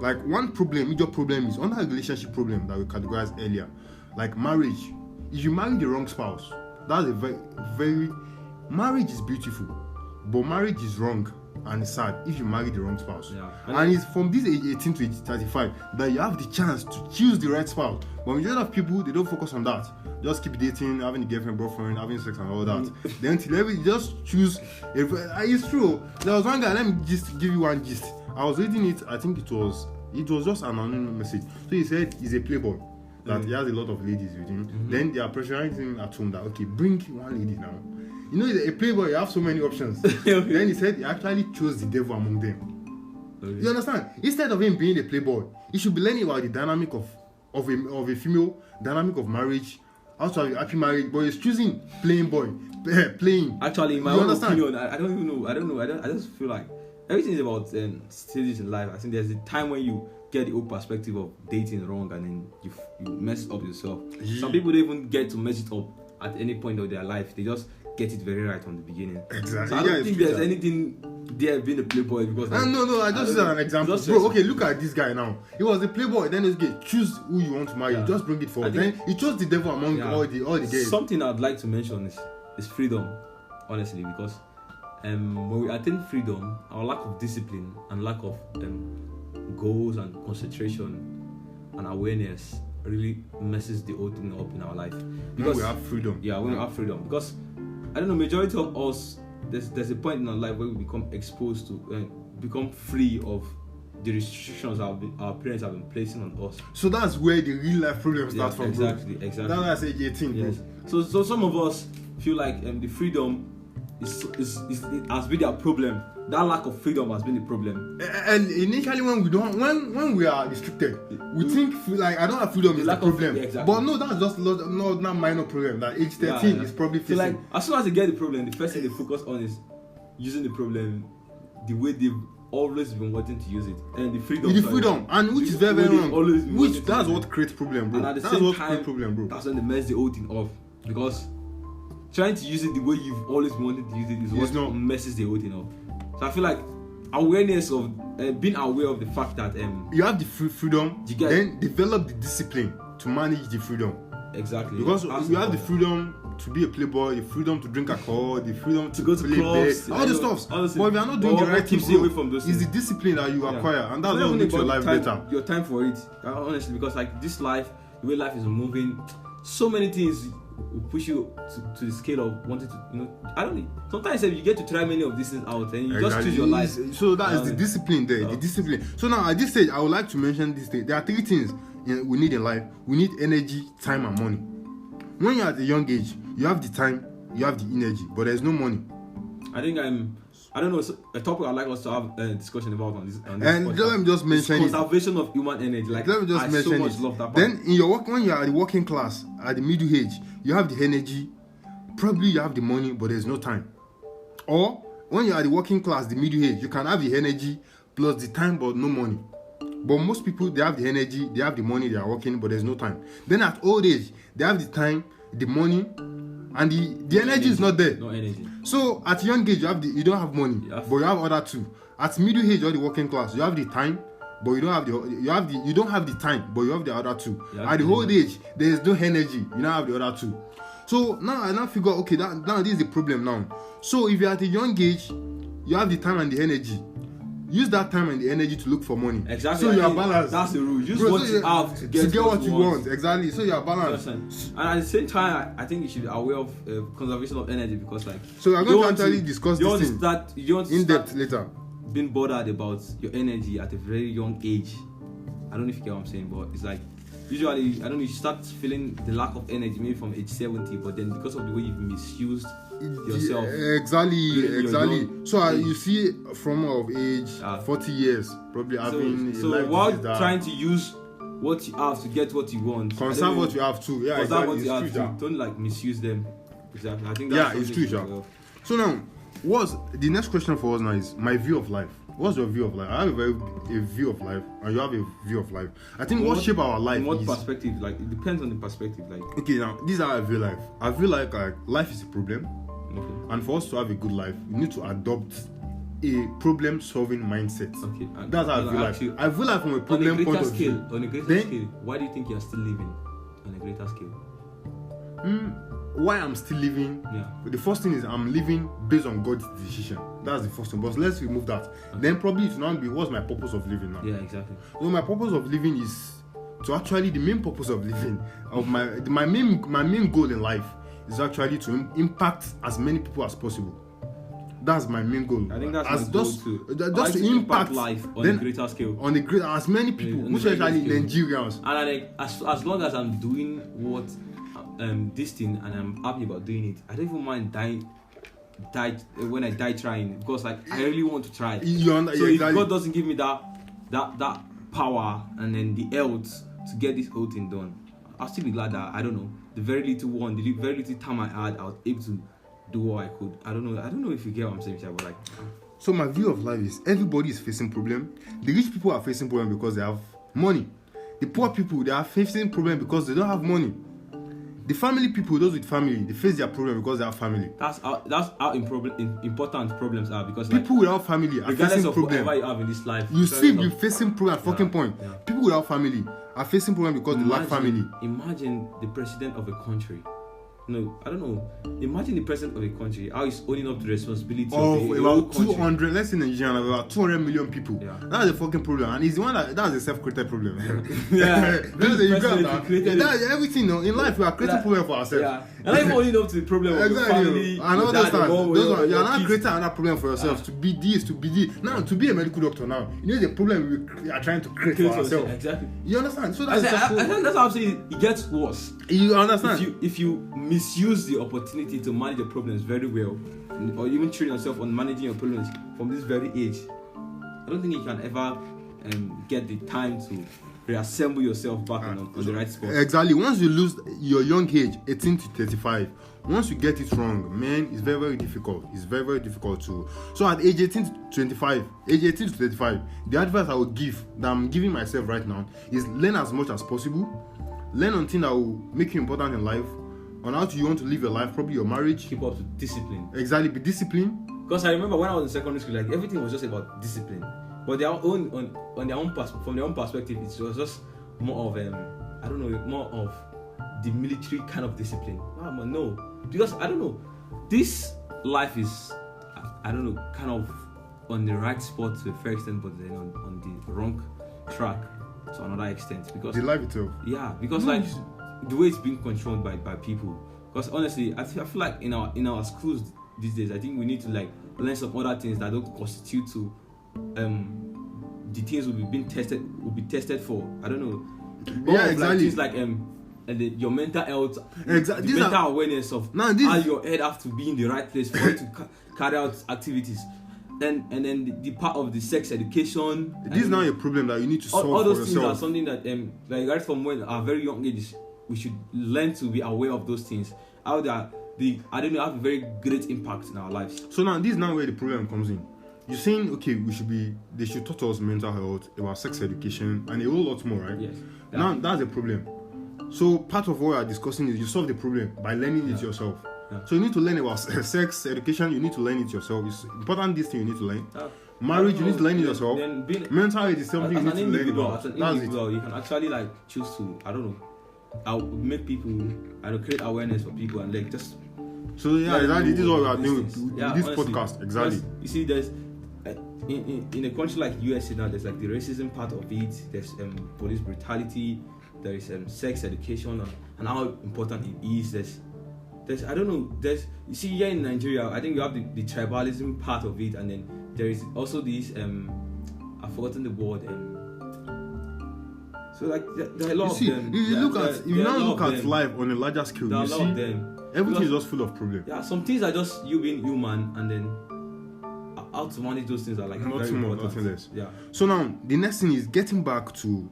[SPEAKER 1] Like one major problem is under a relationship problem that we categorized earlier, like marriage. If you marry the wrong spouse, that's a very marriage is beautiful, but marriage is wrong and it's sad if you marry the wrong spouse. Yeah. And it's from this age 18 to age 35 that you have the chance to choose the right spouse. But majority of people, they don't focus on that. Just keep dating, having a girlfriend, boyfriend, having sex and all that. Then till just choose. It's true. There was one guy. Let me just give you one gist. I was reading it. I think it was just an anonymous message. So he said he's a playboy, that he has a lot of ladies with him. Then they are pressurizing him at home that okay, bring one lady now. You know, a playboy, you have so many options. Then he said he actually chose the devil among them.
[SPEAKER 2] Okay.
[SPEAKER 1] You understand? Instead of him being a playboy, he should be learning about the dynamic of a female, dynamic of marriage, how to have a happy marriage. But he's choosing playing boy, playing.
[SPEAKER 2] Actually, in my
[SPEAKER 1] You
[SPEAKER 2] own
[SPEAKER 1] understand?
[SPEAKER 2] opinion, I don't even know. I don't know. I just feel like everything is about stages in life. I think there's a time when you get the old perspective of dating wrong, and then you mess up yourself.
[SPEAKER 1] Yeah.
[SPEAKER 2] Some people don't even get to mess it up at any point of their life. They just get it very right from the beginning.
[SPEAKER 1] Exactly.
[SPEAKER 2] So I don't think there's anything there being a playboy because
[SPEAKER 1] No, I just use an example. Bro, okay, look at this guy now. He was a playboy, then he's gay. Choose who you want to marry.
[SPEAKER 2] Yeah.
[SPEAKER 1] Just bring it forward.
[SPEAKER 2] I think-
[SPEAKER 1] Then he chose the devil among all the gays.
[SPEAKER 2] Something I'd like to mention is freedom, honestly, because when we attain freedom, our lack of discipline and lack of goals and concentration and awareness really messes the whole thing up in our life.
[SPEAKER 1] Because we have freedom.
[SPEAKER 2] Yeah, when we have freedom, because I don't know, majority of us, there's a point in our life where we become exposed to, become free of the restrictions our parents have been placing on us.
[SPEAKER 1] So that's where the real life problem starts from,
[SPEAKER 2] exactly,
[SPEAKER 1] bro.
[SPEAKER 2] Exactly.
[SPEAKER 1] That's why I say 18, bro.
[SPEAKER 2] Yes. So some of us feel like the freedom is has been their problem. That lack of freedom has been the problem.
[SPEAKER 1] And initially, when we are restricted, we think like I don't have freedom is the problem.
[SPEAKER 2] Exactly.
[SPEAKER 1] But no, that's just not minor problem. That age 13 is probably facing.
[SPEAKER 2] So like as soon as they get the problem, the first thing they focus on is using the problem the way they've always been wanting to use it, and the freedom.
[SPEAKER 1] And which is very very wrong. Which that's what creates problem, bro.
[SPEAKER 2] And at the
[SPEAKER 1] that's
[SPEAKER 2] same
[SPEAKER 1] what
[SPEAKER 2] time,
[SPEAKER 1] creates problem, bro.
[SPEAKER 2] That's when they mess the whole thing up, because trying to use it the way you've always been wanting to use it is what messes the whole thing up. So I feel like awareness of being aware of the fact that
[SPEAKER 1] you have the freedom, then develop the discipline to manage the freedom.
[SPEAKER 2] Exactly.
[SPEAKER 1] Because you have the freedom to be a playboy, the freedom to drink alcohol, the freedom to
[SPEAKER 2] go to
[SPEAKER 1] play
[SPEAKER 2] clubs,
[SPEAKER 1] all the stuff. But if you are not doing the right things,
[SPEAKER 2] away from those
[SPEAKER 1] it's the discipline that you acquire, and that's what makes your life better.
[SPEAKER 2] Your time for it, honestly, because like this life, the way life is moving, so many things will push you to the scale of wanting to, I don't know. Sometimes you get to try many of these things out, and you just choose your life.
[SPEAKER 1] So that is the discipline there, the discipline. So now at this stage, I would like to mention this thing. There are 3 things we need in life. We need energy, time, and money. When you're at a young age, you have the time, you have the energy, but there's no money.
[SPEAKER 2] I think I don't know, a topic I'd like us to have a discussion about on this
[SPEAKER 1] and let me just mention
[SPEAKER 2] conservation of human energy. Like,
[SPEAKER 1] let me just mention
[SPEAKER 2] so much love that part.
[SPEAKER 1] Then in your work, when you are at the working class, at the middle age, you have the energy, probably you have the money, but there's no time. Or when you are at the working class, the middle age, you can have the energy plus the time, but no money. But most people, they have the energy, they have the money, they are working, but there's no time. Then at old age, they have the time, the money, and the energy is not there.
[SPEAKER 2] No energy.
[SPEAKER 1] So at young age, you don't have money, but you have other 2. At middle age or the working class, you have the time, but you don't have the time, but you have the other 2. At the old age, there is no energy, you don't have the other 2. So now I figure, okay, now this is the problem now. So if you're at a young age, you have the time and the energy. Use that time and the energy to look for money.
[SPEAKER 2] Exactly.
[SPEAKER 1] So you are balanced.
[SPEAKER 2] That's the rule. Use what you have to get
[SPEAKER 1] what you want. Exactly. So you are balanced.
[SPEAKER 2] And at the same time, I think you should be aware of conservation of energy, because like.
[SPEAKER 1] So we are going to actually discuss this thing in depth later.
[SPEAKER 2] Being bothered about your energy at a very young age. I don't know if you get what I'm saying, but it's like usually I don't know. You start feeling the lack of energy maybe from age 70, but then because of the way you've misused yourself.
[SPEAKER 1] Exactly. So you see, from of age 40 years, probably having.
[SPEAKER 2] So while trying to use what you have to get what you want,
[SPEAKER 1] conserve what you have too. Yeah,
[SPEAKER 2] conserve what you have too. Don't like misuse them. Exactly. I think that's
[SPEAKER 1] it's true. So now, what's the next question for us now is my view of life. What's your view of life? I have a view of life, and you have a view of life. I think what shape our life
[SPEAKER 2] in what
[SPEAKER 1] is.
[SPEAKER 2] Perspective? Like, it depends on the perspective. Like,
[SPEAKER 1] okay, now this is how I view life. I feel like life is a problem, and for us to have a good life, we need to adopt a problem-solving mindset.
[SPEAKER 2] Okay,
[SPEAKER 1] that's how I feel life. I feel like from a problem point of view.
[SPEAKER 2] On a greater scale, why do you think you're still living on a greater scale?
[SPEAKER 1] Why I'm still living? The first thing is I'm living based on God's decision. That's the first thing. But let's remove that. Then probably it will not be what's my purpose of living now.
[SPEAKER 2] Yeah, exactly.
[SPEAKER 1] So my purpose of living is to actually the main purpose of living of my main goal in life is actually to impact as many people as possible. That's my main goal.
[SPEAKER 2] I think that's my goal too.
[SPEAKER 1] Just to impact
[SPEAKER 2] life on a greater scale.
[SPEAKER 1] On as many people, especially Nigerians.
[SPEAKER 2] And I think as long as I'm doing what this thing and I'm happy about doing it, I don't even mind dying die trying, because like I really want to try. So
[SPEAKER 1] Exactly.
[SPEAKER 2] if God doesn't give me that power and then the health to get this whole thing done, I'll still be glad that, I don't know, the very little time I had, I was able to do what I could. I don't know if you get what I'm saying, but like.
[SPEAKER 1] So my view of life is everybody is facing problem. The rich people are facing problem because they have money. The poor people, they are facing problem because they don't have money. The family people, those with family, they face their problem because they have family.
[SPEAKER 2] That's how important problems are, because
[SPEAKER 1] people without family are
[SPEAKER 2] regardless
[SPEAKER 1] facing
[SPEAKER 2] of
[SPEAKER 1] problem.
[SPEAKER 2] whatever you have in this life,
[SPEAKER 1] You see, you're facing problem at fucking point.
[SPEAKER 2] Yeah.
[SPEAKER 1] People without family are facing problem because they lack family.
[SPEAKER 2] Imagine the president of a country. No, I don't know. Imagine the president of a country, how he's owning up to the responsibility of the whole
[SPEAKER 1] about 200, let's say Nigeria, about 200 million people.
[SPEAKER 2] Yeah.
[SPEAKER 1] That's a fucking problem, and he's the one that's a self-created problem.
[SPEAKER 2] Yeah,
[SPEAKER 1] You got that. That's everything. In life, we are creating problem for ourselves.
[SPEAKER 2] Yeah, and I'm owning up to the problem of the family.
[SPEAKER 1] I know
[SPEAKER 2] dad,
[SPEAKER 1] that. You're not
[SPEAKER 2] kids.
[SPEAKER 1] creating another problem for yourself. To be this, to be this. Now, to be a medical doctor now, you know the problem we are trying to create for ourselves.
[SPEAKER 2] Exactly.
[SPEAKER 1] You understand? So
[SPEAKER 2] I think that's how I'm saying it gets worse.
[SPEAKER 1] You understand?
[SPEAKER 2] If you misuse the opportunity to manage the problems very well, or even train yourself on managing your problems from this very age, I don't think you can ever get the time to reassemble yourself back on the right spot.
[SPEAKER 1] Exactly. Once you lose your young age, 18 to 35, once you get it wrong, man, it's very, very difficult. It's very, very difficult to. So at age 18 to 25, age 18 to 35, the advice I would give, that I'm giving myself right now, is learn as much as possible. Learn on things that will make you important in life, on how you want to live your life, probably your marriage.
[SPEAKER 2] Keep up to discipline.
[SPEAKER 1] Exactly, be disciplined.
[SPEAKER 2] Because I remember when I was in secondary school, like everything was just about discipline. But their own from their own perspective, it was just more of more of the military kind of discipline. No, because I don't know, this life is kind of on the right spot to a fair extent, but then on the wrong track to another extent, because
[SPEAKER 1] The life itself.
[SPEAKER 2] yeah, because like the way it's being controlled by people. Because honestly, I feel like in our schools these days, I think we need to like learn some other things that don't constitute to the things will be tested for. I don't know.
[SPEAKER 1] Yeah, exactly.
[SPEAKER 2] Like things like your mental health,
[SPEAKER 1] Exactly.
[SPEAKER 2] the mental awareness of
[SPEAKER 1] Now, this-
[SPEAKER 2] how your head have to be in the right place for you to carry out activities. And then the part of the sex education.
[SPEAKER 1] This is now a problem that you need to solve
[SPEAKER 2] all those
[SPEAKER 1] for
[SPEAKER 2] things are
[SPEAKER 1] yourself.
[SPEAKER 2] something that like right from when our very young ages, we should learn to be aware of those things. How that have a very great impact in our lives.
[SPEAKER 1] So now this is now where the problem comes in. You're saying, okay, they should talk to us mental health, about sex education, and a whole lot more, right?
[SPEAKER 2] Yes.
[SPEAKER 1] Now that's a problem. So part of what we are discussing is you solve the problem by learning it yourself.
[SPEAKER 2] Yeah.
[SPEAKER 1] So you need to learn about sex education. You need to learn it yourself. It's important. This thing you need to learn. Marriage, you need to learn it yourself.
[SPEAKER 2] Then
[SPEAKER 1] Mental health is something you need to learn
[SPEAKER 2] individual,
[SPEAKER 1] about.
[SPEAKER 2] as an
[SPEAKER 1] That's
[SPEAKER 2] individual,
[SPEAKER 1] it.
[SPEAKER 2] you can actually like choose to I'll make people, create awareness for people and like just.
[SPEAKER 1] So yeah,
[SPEAKER 2] let
[SPEAKER 1] exactly.
[SPEAKER 2] them
[SPEAKER 1] This is
[SPEAKER 2] know
[SPEAKER 1] what we are
[SPEAKER 2] these
[SPEAKER 1] doing
[SPEAKER 2] things.
[SPEAKER 1] with
[SPEAKER 2] Yeah,
[SPEAKER 1] this
[SPEAKER 2] honestly.
[SPEAKER 1] podcast. Exactly.
[SPEAKER 2] Because, you see, there's in a country like USA now, there's like the racism part of it. There's police brutality. There is sex education and how important it is. There's I don't know. You see here in Nigeria, I think we have the tribalism part of it, and then there is also this I've forgotten the word. So like there are a lot
[SPEAKER 1] You see,
[SPEAKER 2] of them.
[SPEAKER 1] if you now look at life on a larger scale,
[SPEAKER 2] there are
[SPEAKER 1] you
[SPEAKER 2] a lot of
[SPEAKER 1] see
[SPEAKER 2] them.
[SPEAKER 1] everything is
[SPEAKER 2] Because-
[SPEAKER 1] just full of problems.
[SPEAKER 2] Yeah, some things are just you being human, and then how to manage those things are like very
[SPEAKER 1] Nothing more,
[SPEAKER 2] important.
[SPEAKER 1] nothing less.
[SPEAKER 2] Yeah.
[SPEAKER 1] So now the next thing is getting back to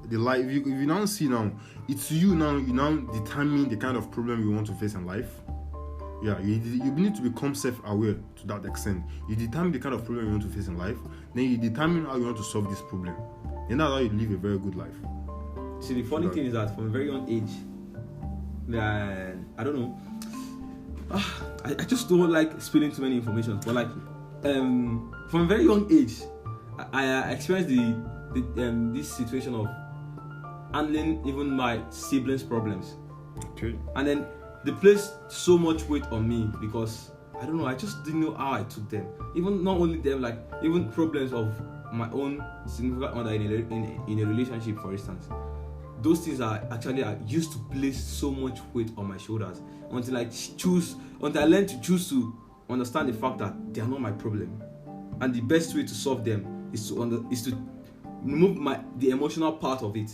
[SPEAKER 1] the life. If you now see now, it's you now determine the kind of problem you want to face in life. Yeah, you need to become self-aware to that extent. You determine the kind of problem you want to face in life, then you determine how you want to solve this problem. And that's how you live a very good life.
[SPEAKER 2] See, the funny
[SPEAKER 1] Right.
[SPEAKER 2] thing is that from a very young age, I don't know. I just don't like spilling too many information, but like from a very young age, I experienced this situation of handling even my siblings' problems,
[SPEAKER 1] Okay.
[SPEAKER 2] and then they placed so much weight on me because I don't know. I just didn't know how I took them. Even not only them, like even problems of my own significant other in a relationship, for instance. Those things are actually I used to place so much weight on my shoulders until I learned to choose to understand the fact that they are not my problem, and the best way to solve them is to remove the emotional part of it.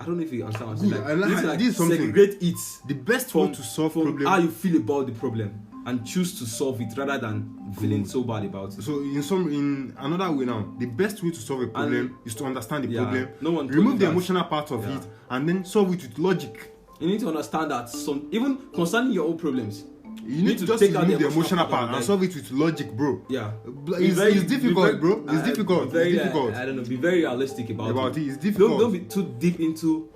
[SPEAKER 2] I don't know if you understand what I'm saying.
[SPEAKER 1] Good.
[SPEAKER 2] Like,
[SPEAKER 1] This is something.
[SPEAKER 2] segregate it
[SPEAKER 1] The best way to solve
[SPEAKER 2] from
[SPEAKER 1] problem.
[SPEAKER 2] how you feel about the problem. and choose to solve it rather than feeling so bad about it.
[SPEAKER 1] So in another way now, the best way to solve a problem is to understand the problem,
[SPEAKER 2] no one
[SPEAKER 1] remove the emotional part of it, and then solve it with logic.
[SPEAKER 2] You need to understand that even concerning your own problems,
[SPEAKER 1] you need to just remove the emotional part and solve it with logic, bro.
[SPEAKER 2] Yeah,
[SPEAKER 1] it's difficult, bro. It's difficult.
[SPEAKER 2] Very,
[SPEAKER 1] it's difficult.
[SPEAKER 2] I don't know. Be very realistic about it.
[SPEAKER 1] It's difficult.
[SPEAKER 2] Don't be too deep into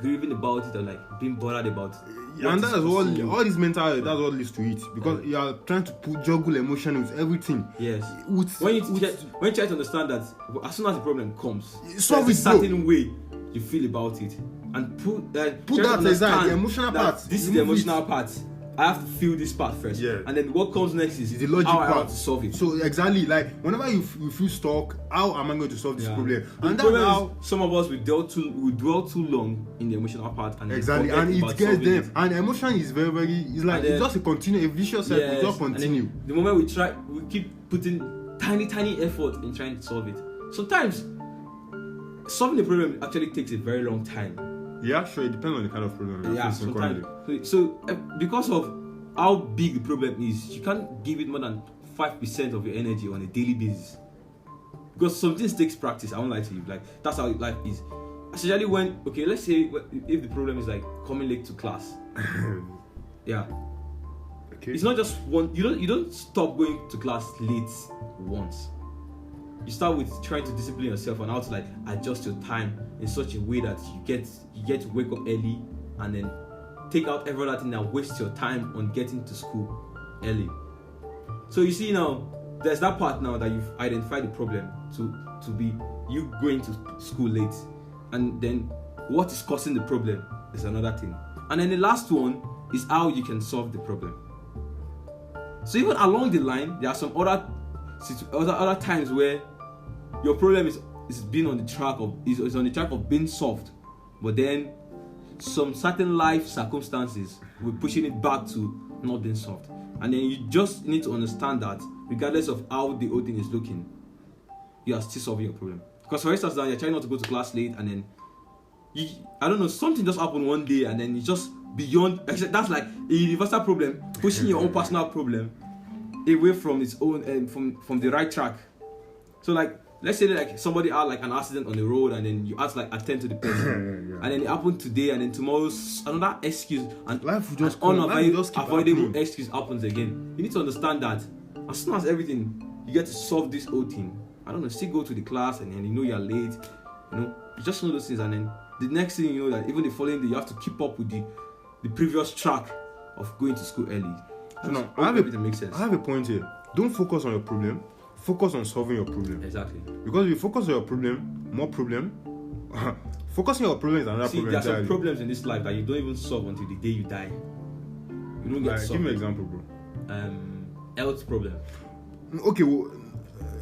[SPEAKER 2] grieving about it or like being bothered about it.
[SPEAKER 1] And that's all this mental health, that's what leads to it, because you are trying to juggle emotion with everything.
[SPEAKER 2] Yes. When you try to understand that as soon as the problem comes,
[SPEAKER 1] solve
[SPEAKER 2] there's
[SPEAKER 1] it,
[SPEAKER 2] a certain way you feel about it, and put that
[SPEAKER 1] aside, the emotional part.
[SPEAKER 2] This is the emotional part. I have to feel this part first, and then what comes next is
[SPEAKER 1] the logic
[SPEAKER 2] how
[SPEAKER 1] part.
[SPEAKER 2] I want to solve it.
[SPEAKER 1] So exactly, like whenever you feel stuck, how am I going to solve this problem?
[SPEAKER 2] And that's how some of us we dwell too long in the emotional part, and
[SPEAKER 1] exactly, and it gets them. And emotion is it's like it's just a vicious cycle. It just continue.
[SPEAKER 2] The moment we keep putting tiny effort in trying to solve it. Sometimes solving the problem actually takes a very long time.
[SPEAKER 1] Yeah, sure. It depends on the kind of problem.
[SPEAKER 2] Yeah, sometimes. So because of how big the problem is, you can't give it more than 5% of your energy on a daily basis. Because some things takes practice. I won't lie to you. Like that's how life is. Especially when let's say if the problem is like coming late to class. Yeah.
[SPEAKER 1] Okay.
[SPEAKER 2] It's not just one. You don't stop going to class late once. You start with trying to discipline yourself on how to like adjust your time in such a way that you get to wake up early and then take out every other thing that wastes your time on getting to school early. So you see now, there's that part now that you've identified the problem to be you going to school late, and then what is causing the problem is another thing, and then the last one is how you can solve the problem. So even along the line, there are some other times where your problem is being on the track of being solved, but then some certain life circumstances will pushing it back to not being solved, and then you just need to understand that regardless of how the whole thing is looking, you are still solving your problem. Because for instance, now you're trying not to go to class late, and then something just happened one day, and then it's just beyond. That's like a universal problem, pushing your own personal problem away from its own from the right track. So like, let's say that like somebody had like an accident on the road, and then you have to like attend to the person, and then it happened today, and then tomorrow's another excuse, and
[SPEAKER 1] life will just
[SPEAKER 2] unavoidable excuse happens again. You need to understand that as soon as everything you get to solve this whole thing, I don't know, still go to the class, and then you're late, you just know those things, and then the next thing you know that even the following day you have to keep up with the previous track of going to school early.
[SPEAKER 1] So I have a point here. Don't focus on your problem. Focus on solving your problem.
[SPEAKER 2] Exactly.
[SPEAKER 1] Because if you focus on your problem, more problem. Focusing on your problem is another problem.
[SPEAKER 2] There are some problems in this life that you don't even solve until the day you die. You don't get to solve.
[SPEAKER 1] Give me an example, bro.
[SPEAKER 2] Health problem.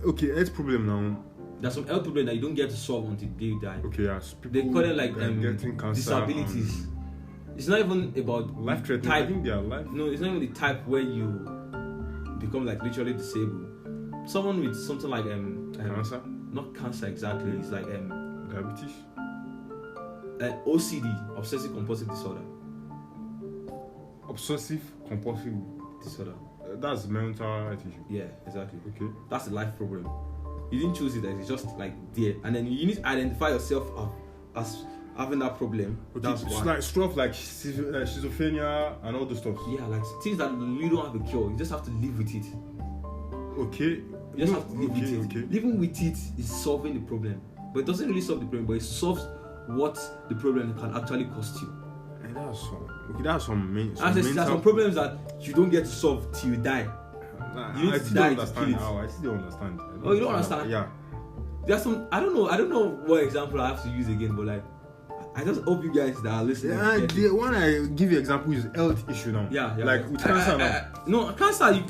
[SPEAKER 1] Okay, health problem now.
[SPEAKER 2] There's some health problem that you don't get to solve until the day you die.
[SPEAKER 1] Okay, yes.
[SPEAKER 2] They call it like
[SPEAKER 1] getting cancer,
[SPEAKER 2] disabilities. It's not even about
[SPEAKER 1] life threatening. I think they are life.
[SPEAKER 2] No, it's not even the type where you become like literally disabled. Someone with something like
[SPEAKER 1] cancer?
[SPEAKER 2] Not cancer exactly. It's like
[SPEAKER 1] diabetes.
[SPEAKER 2] OCD, obsessive compulsive disorder.
[SPEAKER 1] Obsessive compulsive
[SPEAKER 2] disorder.
[SPEAKER 1] That's mental health issue.
[SPEAKER 2] Yeah, exactly.
[SPEAKER 1] Okay.
[SPEAKER 2] That's a life problem. You didn't choose it, it's just like there. And then you need to identify yourself as having that problem.
[SPEAKER 1] Okay. That's like stuff like schizophrenia and all those stuff.
[SPEAKER 2] Yeah, like things that you don't have a cure. You just have to live with it.
[SPEAKER 1] Okay.
[SPEAKER 2] You just have to live with it. Okay. Living with it is solving the problem. But it doesn't really solve the problem, but it solves what the problem can actually cost you.
[SPEAKER 1] And that's some
[SPEAKER 2] there are some problems that you don't get to solve till you die.
[SPEAKER 1] I still don't understand how. I still don't understand.
[SPEAKER 2] You don't understand?
[SPEAKER 1] Yeah.
[SPEAKER 2] There's some. I don't know what example I have to use again, but like, I just hope you guys that are listening.
[SPEAKER 1] Yeah, the one I give you example is health issue now.
[SPEAKER 2] Yeah.
[SPEAKER 1] Like with cancer now.
[SPEAKER 2] No, cancer.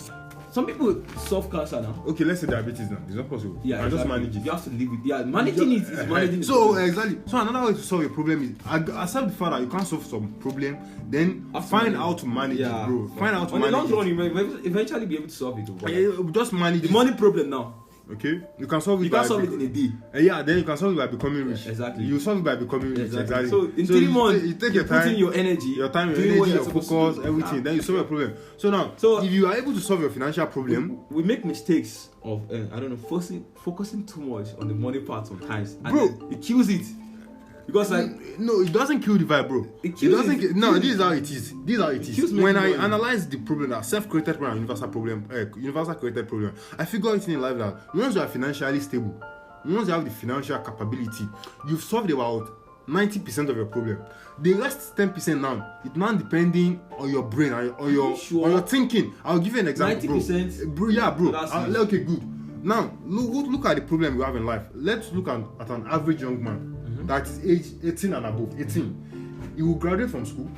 [SPEAKER 2] Some people solve cancer now.
[SPEAKER 1] Okay, let's say diabetes now. It's not possible.
[SPEAKER 2] Yeah,
[SPEAKER 1] exactly. Just manage it.
[SPEAKER 2] You have to live with. Yeah, managing it is managing.
[SPEAKER 1] So exactly. So another way to solve a problem is accept the fact that you can't solve some problem, then find how to manage it, bro. Find out to manage it.
[SPEAKER 2] On the long run, you may eventually be able to solve it.
[SPEAKER 1] Just manage
[SPEAKER 2] the money problem now.
[SPEAKER 1] Okay, you can solve it.
[SPEAKER 2] You can't solve it in a day.
[SPEAKER 1] Yeah, then you can solve it by becoming rich.
[SPEAKER 2] Yeah, exactly.
[SPEAKER 1] You solve it by becoming rich. Exactly.
[SPEAKER 2] So in 3 months,
[SPEAKER 1] you take
[SPEAKER 2] you
[SPEAKER 1] your
[SPEAKER 2] put
[SPEAKER 1] time,
[SPEAKER 2] in your energy,
[SPEAKER 1] your
[SPEAKER 2] doing what
[SPEAKER 1] energy,
[SPEAKER 2] you're
[SPEAKER 1] your
[SPEAKER 2] supposed to
[SPEAKER 1] focus,
[SPEAKER 2] do.
[SPEAKER 1] everything. Then you solve your problem. So now,
[SPEAKER 2] So-
[SPEAKER 1] if you are able to solve your financial problem,
[SPEAKER 2] we make mistakes of I don't know, focusing too much on the money part sometimes, and
[SPEAKER 1] Bro.
[SPEAKER 2] then it kills it because like
[SPEAKER 1] no, it doesn't kill the vibe, bro.
[SPEAKER 2] It kills
[SPEAKER 1] doesn't.
[SPEAKER 2] it.
[SPEAKER 1] No, this is how it is. This is how it is.
[SPEAKER 2] kills
[SPEAKER 1] When I
[SPEAKER 2] making money.
[SPEAKER 1] analyze the problem, that self-created problem, and universal created problem, I figure it in life that once you are financially stable, once you have the financial capability, you've solved about 90% of your problem. The rest 10% now, it's now depending on your brain and on your
[SPEAKER 2] sure?
[SPEAKER 1] on your thinking. I'll give you an example,
[SPEAKER 2] 90%?
[SPEAKER 1] bro. Yeah, bro.
[SPEAKER 2] That's it.
[SPEAKER 1] Okay, good. Now look at the problem you have in life. Let's look at an average young man that is age 18 and above. 18, he will graduate from school.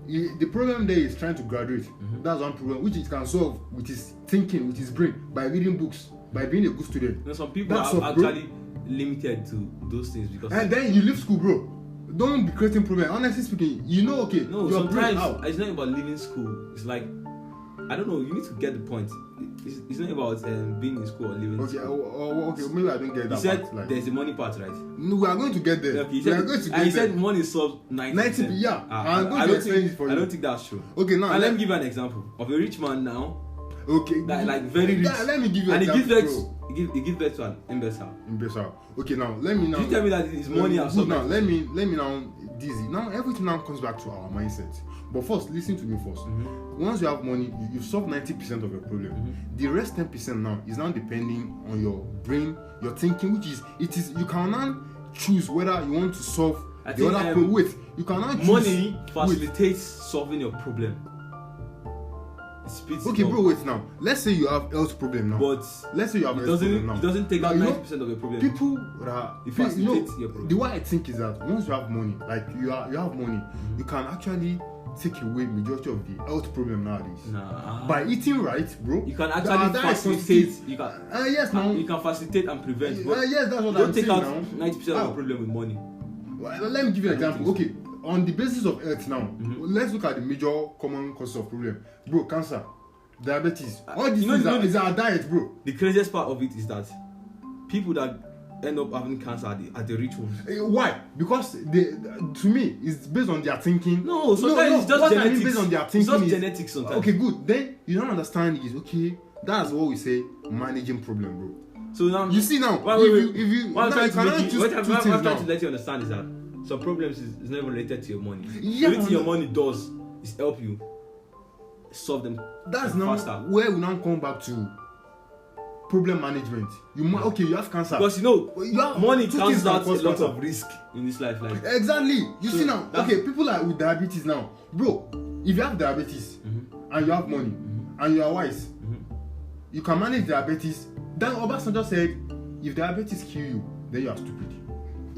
[SPEAKER 1] The problem there is trying to graduate. That's one problem which he can solve with his thinking, with his brain, by reading books, by being a good student.
[SPEAKER 2] You know, some people
[SPEAKER 1] That's
[SPEAKER 2] are
[SPEAKER 1] all, bro.
[SPEAKER 2] actually limited to those things because
[SPEAKER 1] And then you leave school, bro. Don't be creating problem. Honestly speaking, okay,
[SPEAKER 2] no,
[SPEAKER 1] your brain
[SPEAKER 2] sometimes
[SPEAKER 1] out.
[SPEAKER 2] it's not about leaving school. It's like I don't know. You need to get the point. It's not about being in school or leaving.
[SPEAKER 1] Okay,
[SPEAKER 2] school.
[SPEAKER 1] okay, maybe I don't get
[SPEAKER 2] You
[SPEAKER 1] that
[SPEAKER 2] said
[SPEAKER 1] part. Like,
[SPEAKER 2] there's a money part, right?
[SPEAKER 1] no, we are going to get there.
[SPEAKER 2] Okay,
[SPEAKER 1] We are going to get
[SPEAKER 2] he
[SPEAKER 1] there.
[SPEAKER 2] said money solves 90%.
[SPEAKER 1] 90, yeah. I'm going
[SPEAKER 2] I
[SPEAKER 1] to
[SPEAKER 2] don't
[SPEAKER 1] explain
[SPEAKER 2] think
[SPEAKER 1] it for
[SPEAKER 2] I
[SPEAKER 1] you.
[SPEAKER 2] don't think that's true.
[SPEAKER 1] Okay, now
[SPEAKER 2] And let me give you an example of a rich man now,
[SPEAKER 1] okay,
[SPEAKER 2] like very rich.
[SPEAKER 1] Yeah, let me give you an
[SPEAKER 2] and
[SPEAKER 1] example.
[SPEAKER 2] he gives birth to an imbecile.
[SPEAKER 1] Imbecile. Okay, now let me now.
[SPEAKER 2] You tell me that his money has
[SPEAKER 1] good now.
[SPEAKER 2] solved
[SPEAKER 1] Let me now. Dizzy. Now everything now comes back to our mindset. But first, listen to me first. Once you have money, you've solved 90% of your problem. The rest 10% now is now depending on your brain, your thinking, which is you can now choose whether you want to solve
[SPEAKER 2] I
[SPEAKER 1] the
[SPEAKER 2] think,
[SPEAKER 1] other problem. Wait, you can now choose.
[SPEAKER 2] Money
[SPEAKER 1] Wait.
[SPEAKER 2] facilitates solving your problem. It speeds
[SPEAKER 1] Okay,
[SPEAKER 2] it up.
[SPEAKER 1] bro. Wait now. Let's say you have health problem now.
[SPEAKER 2] But
[SPEAKER 1] Let's say you have
[SPEAKER 2] it
[SPEAKER 1] health problem now.
[SPEAKER 2] doesn't take
[SPEAKER 1] Now,
[SPEAKER 2] out
[SPEAKER 1] you know,
[SPEAKER 2] 90% of your problem.
[SPEAKER 1] People that
[SPEAKER 2] It facilitates your problem.
[SPEAKER 1] the way I think is that once you have money, like you have money, you can actually take away majority of the health problem nowadays.
[SPEAKER 2] Nah.
[SPEAKER 1] By eating right, bro.
[SPEAKER 2] You can
[SPEAKER 1] that
[SPEAKER 2] actually
[SPEAKER 1] is
[SPEAKER 2] facilitate.
[SPEAKER 1] positive.
[SPEAKER 2] You can.
[SPEAKER 1] Yes, now.
[SPEAKER 2] You can facilitate and prevent. But
[SPEAKER 1] Yes, that's what
[SPEAKER 2] don't
[SPEAKER 1] I'm
[SPEAKER 2] take
[SPEAKER 1] saying
[SPEAKER 2] out
[SPEAKER 1] now.
[SPEAKER 2] 90% of
[SPEAKER 1] How?
[SPEAKER 2] your problem with money.
[SPEAKER 1] Well, let me give you an
[SPEAKER 2] I don't
[SPEAKER 1] example.
[SPEAKER 2] think
[SPEAKER 1] Okay, on the basis of health now, let's look at the major common causes of problem. Bro, cancer, diabetes, all these
[SPEAKER 2] you know-
[SPEAKER 1] things
[SPEAKER 2] you know
[SPEAKER 1] is our diet, bro.
[SPEAKER 2] The craziest part of it is that people that end up having cancer are the rich ones.
[SPEAKER 1] Why? Because to me, it's based on their thinking.
[SPEAKER 2] No, sometimes it's just
[SPEAKER 1] what
[SPEAKER 2] genetics.
[SPEAKER 1] I mean based on their
[SPEAKER 2] It's
[SPEAKER 1] thinking
[SPEAKER 2] just
[SPEAKER 1] is,
[SPEAKER 2] genetics sometimes.
[SPEAKER 1] Okay, good. Then you don't understand is okay. That's what we say managing problem, bro.
[SPEAKER 2] So now
[SPEAKER 1] You see now,
[SPEAKER 2] Wait.
[SPEAKER 1] if you
[SPEAKER 2] What I'm
[SPEAKER 1] now
[SPEAKER 2] trying
[SPEAKER 1] you
[SPEAKER 2] to
[SPEAKER 1] cannot
[SPEAKER 2] make you,
[SPEAKER 1] choose
[SPEAKER 2] what
[SPEAKER 1] two
[SPEAKER 2] I'm
[SPEAKER 1] things
[SPEAKER 2] trying
[SPEAKER 1] now.
[SPEAKER 2] to let you understand is that some problems is not related to your money.
[SPEAKER 1] Yeah,
[SPEAKER 2] The only thing your money does is help you solve them
[SPEAKER 1] That's now
[SPEAKER 2] faster.
[SPEAKER 1] where we now come back to problem management. Okay, you have cancer.
[SPEAKER 2] Because you
[SPEAKER 1] have
[SPEAKER 2] money
[SPEAKER 1] two
[SPEAKER 2] counts
[SPEAKER 1] things that
[SPEAKER 2] out a
[SPEAKER 1] cause
[SPEAKER 2] lot
[SPEAKER 1] cancer.
[SPEAKER 2] of risk in this life. Like
[SPEAKER 1] Exactly. You
[SPEAKER 2] So
[SPEAKER 1] see now,
[SPEAKER 2] that's-
[SPEAKER 1] okay, people like with diabetes now, bro. If you have diabetes and you have money and you are wise, you can manage diabetes. Then Obasanjo said, if diabetes kill you, then you are stupid.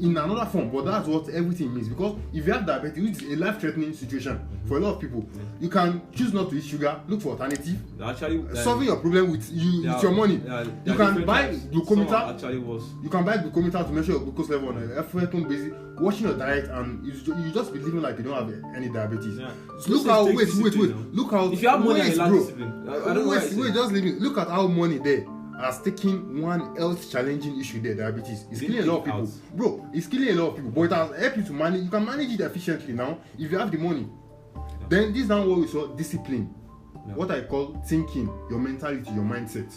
[SPEAKER 1] In another form, but that's what everything means. Because if you have diabetes, which is a life-threatening situation for a lot of people, you can choose not to eat sugar, look for alternative.
[SPEAKER 2] actually
[SPEAKER 1] Solving your problem with your money. You can buy glucometer.
[SPEAKER 2] Actually was.
[SPEAKER 1] You can buy glucometer to measure your glucose level on a frequent basis, watching your diet, and you just be living like you don't have any diabetes.
[SPEAKER 2] Yeah.
[SPEAKER 1] So look
[SPEAKER 2] Those
[SPEAKER 1] how
[SPEAKER 2] things take discipline now.
[SPEAKER 1] look how
[SPEAKER 2] If you have money and
[SPEAKER 1] wait,
[SPEAKER 2] you lack
[SPEAKER 1] bro.
[SPEAKER 2] discipline, I don't know why I say
[SPEAKER 1] Wait, just leave it. Look at how money there has taken one health challenging issue there, diabetes. It's
[SPEAKER 2] Didn't
[SPEAKER 1] killing a lot of
[SPEAKER 2] take
[SPEAKER 1] people.
[SPEAKER 2] out.
[SPEAKER 1] Bro, it's killing a lot of people. But it has helped you to manage. You can manage it efficiently now if you have the money. Then this is now what we saw discipline.
[SPEAKER 2] Yeah.
[SPEAKER 1] What I call thinking, your mentality, your mindset.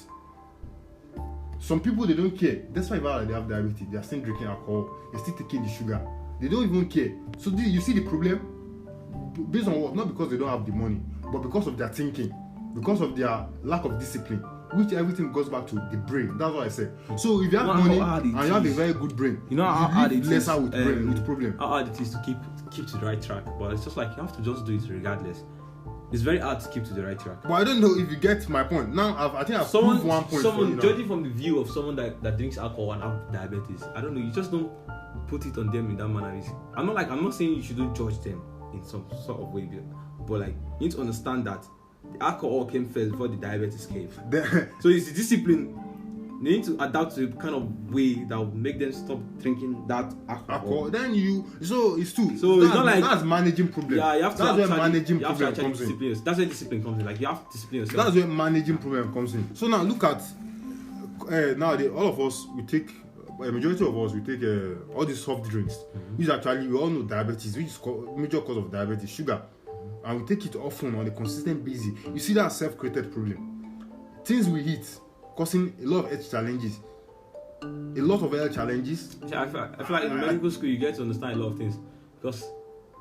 [SPEAKER 1] Some people they don't care. That's why they have diabetes. They are still drinking alcohol. They're still taking the sugar. They don't even care. So you see the problem based on what? Not because they don't have the money, but because of their thinking, because of their lack of discipline. Which everything goes back to the brain. That's what I said. So if you have
[SPEAKER 2] You know
[SPEAKER 1] money
[SPEAKER 2] how hard it
[SPEAKER 1] and you have a
[SPEAKER 2] is.
[SPEAKER 1] very good brain,
[SPEAKER 2] You know how
[SPEAKER 1] you
[SPEAKER 2] hard
[SPEAKER 1] live
[SPEAKER 2] it is,
[SPEAKER 1] lesser with brain with problem.
[SPEAKER 2] How hard it is to keep to the right track, but it's just like you have to just do it regardless. It's very hard to keep to the right track.
[SPEAKER 1] But I don't know if you get my point. Now I think I've proved one point for you
[SPEAKER 2] Someone
[SPEAKER 1] now.
[SPEAKER 2] judging from the view of someone that drinks alcohol and have diabetes, I don't know. You just don't put it on them in that manner. I'm not saying you shouldn't judge them in some sort of way, but like you need to understand that the alcohol came first before the diabetes came. So it's the discipline. They need to adapt to a kind of way that will make them stop drinking that alcohol.
[SPEAKER 1] Then so it's two.
[SPEAKER 2] So it's not like
[SPEAKER 1] that's managing problem.
[SPEAKER 2] Yeah, you have to
[SPEAKER 1] that's where
[SPEAKER 2] actually,
[SPEAKER 1] managing
[SPEAKER 2] you have to
[SPEAKER 1] problem
[SPEAKER 2] actually
[SPEAKER 1] comes in.
[SPEAKER 2] discipline. That's where discipline comes in. Like you have to discipline yourself.
[SPEAKER 1] That's where managing problem comes in. So now look at now all of us we take a majority of us we take all these soft drinks, which actually we all know diabetes, which is major cause of diabetes, sugar, and we take it often on a consistent basis. You see that self-created problem. Things we eat causing a lot of health challenges. A lot of health challenges.
[SPEAKER 2] I feel like in medical school you get to understand a lot of things, because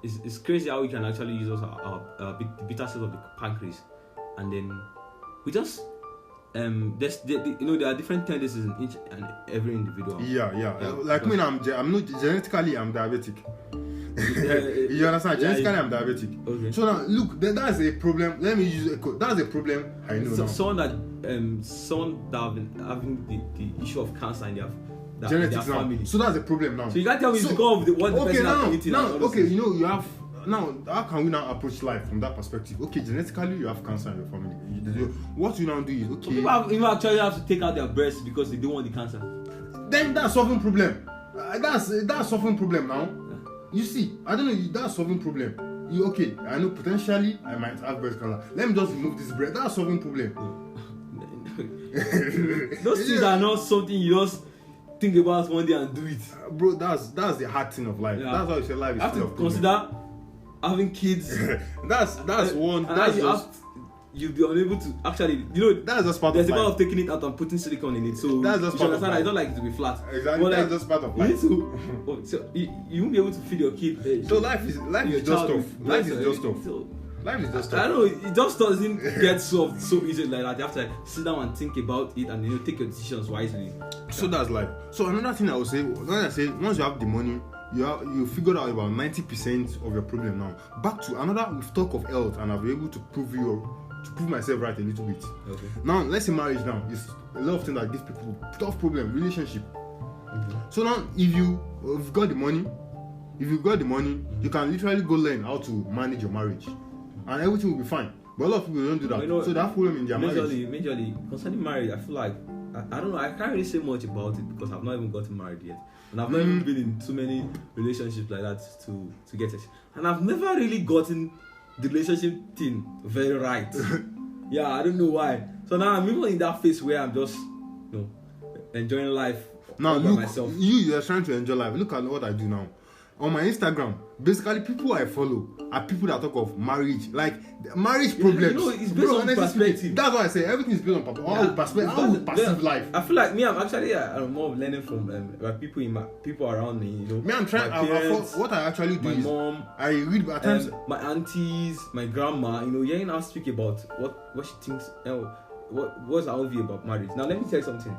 [SPEAKER 2] it's crazy how we can actually use our beta cells of the pancreas, and then we just there are different tendencies in each and every individual.
[SPEAKER 1] Yeah. Like me, I'm not genetically I'm diabetic. You understand? Genetically I'm diabetic.
[SPEAKER 2] Okay.
[SPEAKER 1] So now look, that's a problem. Let me use that's a problem I know now.
[SPEAKER 2] Someone that have been having the issue of cancer in their
[SPEAKER 1] genetics
[SPEAKER 2] family.
[SPEAKER 1] Now. So that's a problem now.
[SPEAKER 2] So you can't tell me it's because of what the person has been eating.
[SPEAKER 1] Now, okay, you have now. How can we now approach life from that perspective? Okay, genetically you have cancer in your family. What you now do is okay.
[SPEAKER 2] So people actually have to take out their breasts because they don't want the cancer.
[SPEAKER 1] Then that's solving problem. That's solving problem now. Yeah. You see, I don't know. That's solving problem. Okay, I know potentially I might have breast cancer. Let me just remove this breast. That's solving problem.
[SPEAKER 2] Those things are not something you just think about one day and do it.
[SPEAKER 1] Bro, that's the hard thing of life. Yeah. That's why you say life is full of
[SPEAKER 2] consider having kids.
[SPEAKER 1] that's one.
[SPEAKER 2] You'll be unable to actually,
[SPEAKER 1] that's just part
[SPEAKER 2] there's
[SPEAKER 1] of life.
[SPEAKER 2] a part of taking it out and putting silicone in it. So
[SPEAKER 1] that's just part of life.
[SPEAKER 2] I don't like it to be flat.
[SPEAKER 1] Exactly. That's just part of life.
[SPEAKER 2] So you won't be able to feed your kid.
[SPEAKER 1] So life is just tough. Life is just tough. Life is just tough.
[SPEAKER 2] I don't know. It just doesn't get solved so easily like that. You have to sit down and think about it and take your decisions wisely.
[SPEAKER 1] So that's life. So another thing I would say, once you have the money, you figured out about 90% of your problem now. Back to another, we've talked of health, and I'll be able to prove myself right a little bit.
[SPEAKER 2] Okay.
[SPEAKER 1] Now let's say marriage now is a lot of things that give people tough problem, relationship. Mm-hmm. So now if you've got the money, you can literally go learn how to manage your marriage, and everything will be fine. But a lot of people don't do that. So that problem in their marriage.
[SPEAKER 2] Majorly concerning marriage, I feel like I don't know. I can't really say much about it because I've not even gotten married yet, and I've not even been in too many relationships like that to get it, and I've never really gotten the relationship thing very right. Yeah, I don't know why. So now I'm even in that phase where I'm just enjoying life
[SPEAKER 1] now
[SPEAKER 2] by myself.
[SPEAKER 1] You're trying to enjoy life. Look at what I do now. On my Instagram, basically people I follow are people that talk of marriage, like marriage problems.
[SPEAKER 2] It's based on perspective.
[SPEAKER 1] That's why I say everything is based on perspective. How we perceive life.
[SPEAKER 2] I feel like me, I'm actually more of learning from people around me.
[SPEAKER 1] Me, I'm trying. What I actually do is
[SPEAKER 2] mom,
[SPEAKER 1] I read at times.
[SPEAKER 2] My aunties, my grandma. Hearing her speak about what she thinks. What's her own view about marriage. Now let me tell you something.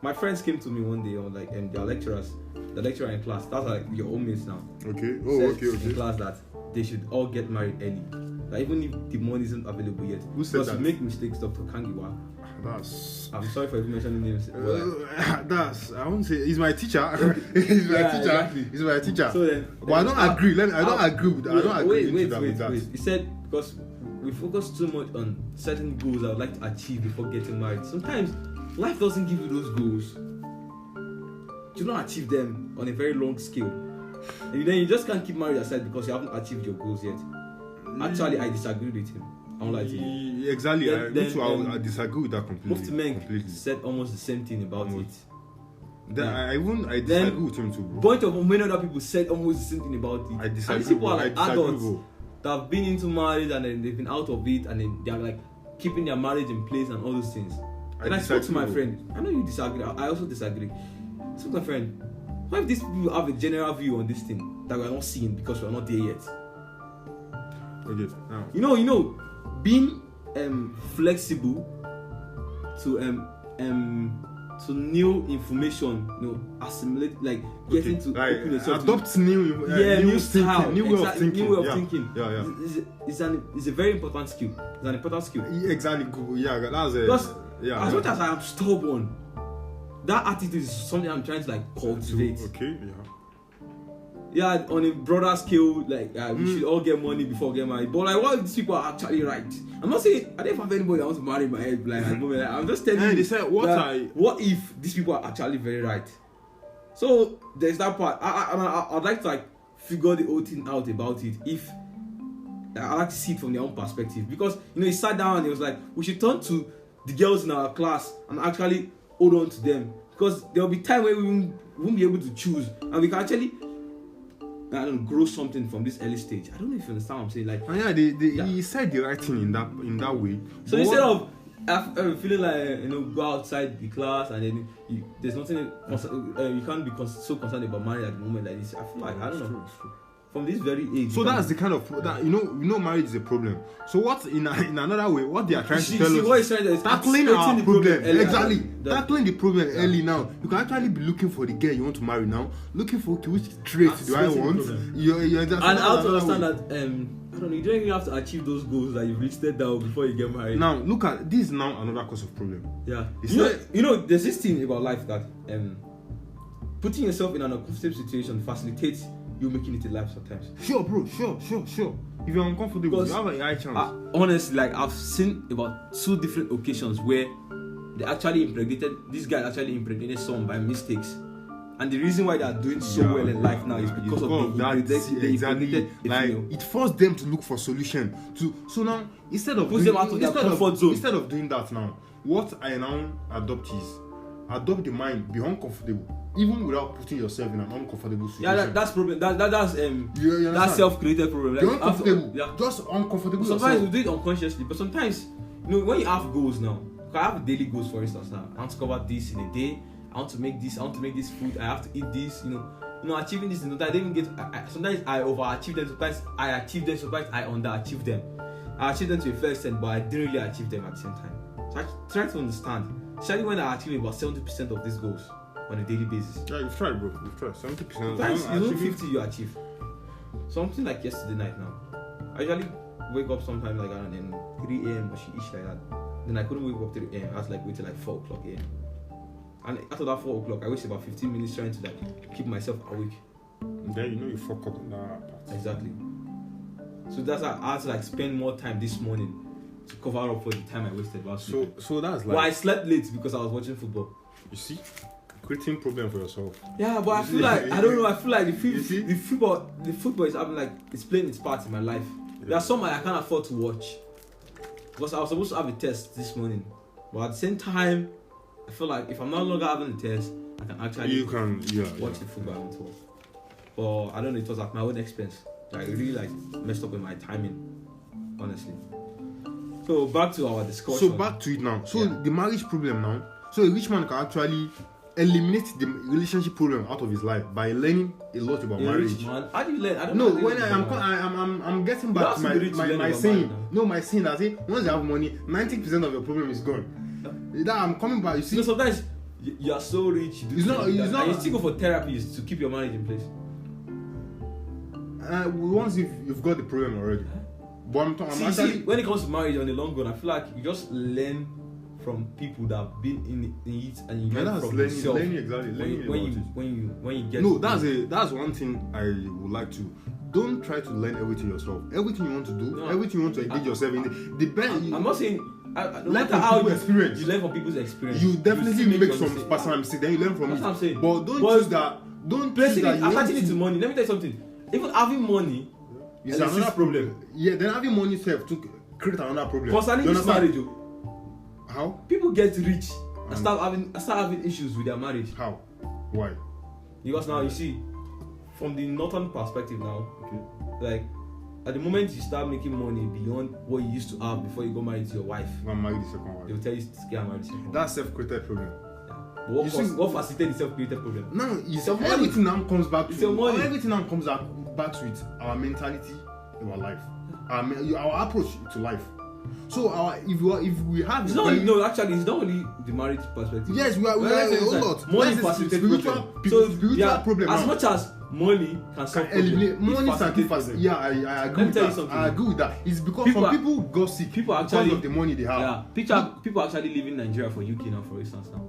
[SPEAKER 2] My friends came to me one day on their lecturers, the lecturer in class. That's like your own mates now.
[SPEAKER 1] Okay.
[SPEAKER 2] In class that they should all get married early. Like even if the money isn't available yet.
[SPEAKER 1] Who said that?
[SPEAKER 2] Because you make mistakes, Dr. Kangiwa. I'm sorry for even mentioning names.
[SPEAKER 1] I won't say he's my teacher. He's my teacher. Exactly. He's my teacher.
[SPEAKER 2] So then,
[SPEAKER 1] but I don't agree. I don't agree with that. I don't agree with that.
[SPEAKER 2] Wait. He said because we focus too much on certain goals I would like to achieve before getting married. Sometimes life doesn't give you those goals. You don't achieve them on a very long scale. And then you just can't keep married aside because you haven't achieved your goals yet. Actually, I disagree with him. I won't lie to you.
[SPEAKER 1] Exactly. I disagree with that completely.
[SPEAKER 2] Most men said almost the same thing about it.
[SPEAKER 1] I disagree with him too, bro.
[SPEAKER 2] Bunch of many other people said almost the same thing about it.
[SPEAKER 1] I disagree.
[SPEAKER 2] And these people are like adults that have been into marriage and then they've been out of it and then they are like keeping their marriage in place and all those things. And I spoke to my friend. I know you disagree. I also disagree. I spoke to my friend. What if these people have a general view on this thing that we are not seeing because we are not there yet?
[SPEAKER 1] Okay. Now.
[SPEAKER 2] You know, being flexible to new information, assimilate, like getting to open yourself
[SPEAKER 1] adopt new style, new way of thinking. Yeah.
[SPEAKER 2] It's a very important skill. It's an important skill.
[SPEAKER 1] Exactly. Yeah, that's it.
[SPEAKER 2] Because as much as I am stubborn, that attitude is something I'm trying to cultivate.
[SPEAKER 1] Okay.
[SPEAKER 2] Yeah, on a broader scale, we should all get money before getting married. But what if these people are actually right? I'm not saying I don't have anybody that wants to marry in my head. I'm just telling you.
[SPEAKER 1] They said
[SPEAKER 2] what if these people are actually very right? So there's that part. I'd like to figure the whole thing out about it. If I like to see it from their own perspective, because he sat down and he was like, we should turn to the girls in our class and actually hold on to them, because there will be time where we won't be able to choose, and we can actually grow something from this early stage. I don't know if you understand what I'm saying. Like,
[SPEAKER 1] he said the right thing in that way.
[SPEAKER 2] So instead of feeling like go outside the class and then there's nothing you can't be so concerned about marriage at the moment like this. I feel like I don't know. From this very age.
[SPEAKER 1] So that's the kind of that marriage is a problem. So what in another way, what they are trying to tell us,
[SPEAKER 2] what he's trying to is
[SPEAKER 1] tackling our problem exactly,
[SPEAKER 2] That,
[SPEAKER 1] tackling the problem early now. You can actually be looking for the girl you want to marry now, looking for which traits do I want. You're just,
[SPEAKER 2] and how to understand that I don't know. You don't even have to achieve those goals that you've listed down before you get married.
[SPEAKER 1] Now look at this is now another cause of problem.
[SPEAKER 2] Yeah, there's this thing about life that putting yourself in an uncomfortable situation facilitates you making it in life sometimes.
[SPEAKER 1] Sure, bro. Sure. If you're uncomfortable, you have a high chance.
[SPEAKER 2] Honestly, like I've seen about 2 different occasions where this guy actually impregnated someone by mistakes. And the reason why they are doing so well in life now is because of they impregnated
[SPEAKER 1] like it forced them to look for solution. So now instead of
[SPEAKER 2] push them out of their comfort zone.
[SPEAKER 1] Instead of doing that now, what I now adopt the mind, be uncomfortable. Even without putting yourself in an uncomfortable situation.
[SPEAKER 2] Yeah, that's problem. That's self-created problem.
[SPEAKER 1] You're uncomfortable. Just uncomfortable.
[SPEAKER 2] Sometimes we do it unconsciously, but sometimes when you have goals now, I have daily goals for instance now. I want to cover this in a day. I want to make this food. I have to eat this. Achieving this. I didn't get. Sometimes I overachieve them. Sometimes I achieve them. Sometimes I underachieve them. I achieve them to a fair extent, but I didn't really achieve them at the same time. So I try to understand. Especially when I achieve about 70% of these goals on a daily basis.
[SPEAKER 1] Yeah, you've tried, bro. You've tried 70%.
[SPEAKER 2] Sometimes 50 you achieve. Something like yesterday night now. I usually wake up sometime like around 3 a.m. or ish like that. Then I couldn't wake up 3 a.m. I had to wait till 4 o'clock a.m. And after that 4 o'clock, I wasted about 15 minutes trying to keep myself awake.
[SPEAKER 1] Then you fuck up on that part.
[SPEAKER 2] Exactly. So that's why I had to spend more time this morning to cover up for the time I wasted last week.
[SPEAKER 1] So that's
[SPEAKER 2] Well, I slept late because I was watching football.
[SPEAKER 1] You see? Creating problem for yourself.
[SPEAKER 2] Yeah, but I feel like I don't know. I feel like the football is having it's playing its part in my life. Yeah. There are some I can't afford to watch because I was supposed to have a test this morning, but at the same time, I feel like if I'm no longer having a test, I can actually watch the football I want to watch. But I don't know. It was at my own expense. I really messed up with my timing, honestly. So back to our discussion.
[SPEAKER 1] So back to it now. So the marriage problem now. So a rich man can actually eliminate the relationship problem out of his life by learning a lot about marriage.
[SPEAKER 2] Rich man. How do you learn? I don't
[SPEAKER 1] know.
[SPEAKER 2] No,
[SPEAKER 1] when I'm getting back to my saying. No, my saying that once you have money, 90% of your problem is gone. That I'm coming back. You see.
[SPEAKER 2] Sometimes you are so rich.
[SPEAKER 1] It's not.
[SPEAKER 2] And you still go for therapies to keep your marriage in place.
[SPEAKER 1] Once you've got the problem already. But I'm
[SPEAKER 2] actually, when it comes to marriage on the long run, I feel like you just learn from people that have been in it, and you learn from yourself. When you get.
[SPEAKER 1] No, that's one thing I would like to. Don't try to learn everything yourself. Everything you want to do, everything you want to engage yourself in. The best.
[SPEAKER 2] I'm not saying.
[SPEAKER 1] Learn from people's experience.
[SPEAKER 2] You learn from people's experience.
[SPEAKER 1] You definitely make some personal mistakes. Then you learn from it.
[SPEAKER 2] That's what I'm saying.
[SPEAKER 1] But don't choose that. Don't choose that.
[SPEAKER 2] Attaching it to money. Let me tell you something. Even having money.
[SPEAKER 1] It's another problem. Yeah, then having money itself to create another problem.
[SPEAKER 2] Concerning this marriage,
[SPEAKER 1] how?
[SPEAKER 2] People get rich and start having issues with their marriage.
[SPEAKER 1] How? Why?
[SPEAKER 2] Because now you see, from the northern perspective now, at the moment you start making money beyond what you used to have before you got married to your wife.
[SPEAKER 1] I'm married the second wife.
[SPEAKER 2] They will tell you to get married the second wife.
[SPEAKER 1] That's self-created problem.
[SPEAKER 2] But what facilitates the self-created problem?
[SPEAKER 1] No, everything now comes back to
[SPEAKER 2] money.
[SPEAKER 1] Everything now comes back with our mentality in our life, our approach to life. So if we have
[SPEAKER 2] it's not only the marriage perspective.
[SPEAKER 1] Yes, we are a whole lot.
[SPEAKER 2] Money facilitates spiritual problem. As much as money can
[SPEAKER 1] eliminate money sacrifice. Yeah, I agree with that. I agree with that. It's because some people gossip because of the money they have.
[SPEAKER 2] Yeah, people actually live in Nigeria for UK now, for instance now.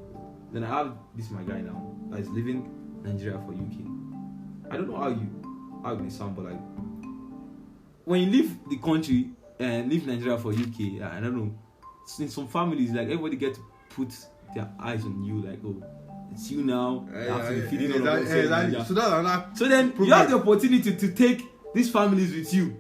[SPEAKER 2] Then I have my guy now that is living Nigeria for UK. I don't know how it may sound, but when you leave the country and leave Nigeria for UK, I don't know. In some families, everybody get to put their eyes on you, it's you now. You have to be feeding all of them. So then you have the opportunity to take these families with you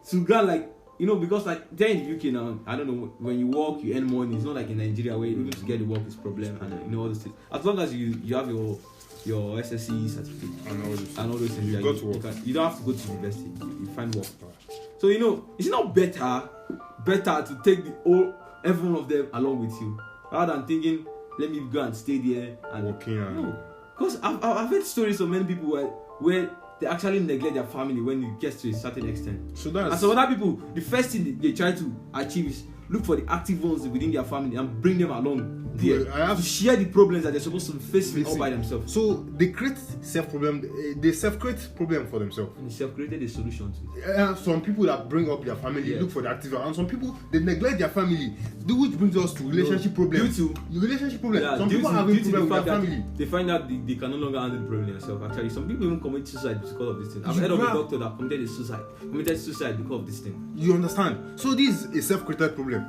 [SPEAKER 2] to go you know, because like there in the UK now, I don't know, when you work, you earn money. It's not like in Nigeria where even to get the work is problem, and you know all those things. As long as you have your SSC certificate
[SPEAKER 1] and all those things.
[SPEAKER 2] you
[SPEAKER 1] You got to work.
[SPEAKER 2] you don't have to go to university. You find work. So you know, it's not better to take every one of them along with you, rather than thinking, let me go and stay there and
[SPEAKER 1] Working and
[SPEAKER 2] no. Because I've heard stories of many people where they actually neglect their family when it gets to a certain extent.
[SPEAKER 1] so that's
[SPEAKER 2] And some other people, the first thing they try to achieve is look for the active ones within their family and bring them along there to share the problems that they're supposed to be facing all by themselves.
[SPEAKER 1] So they create they self-create problem for themselves.
[SPEAKER 2] And they self-created a solution to it.
[SPEAKER 1] Some people that bring up their family look for the active one, and some people they neglect their family, which brings us to relationship problems. Relationship problems. Some people having problem with their family.
[SPEAKER 2] They find out they can no longer handle the problem themselves. Actually, some people even commit suicide because of this thing. I've heard of a doctor that committed suicide because of this thing.
[SPEAKER 1] You understand? So this is a self-created problem.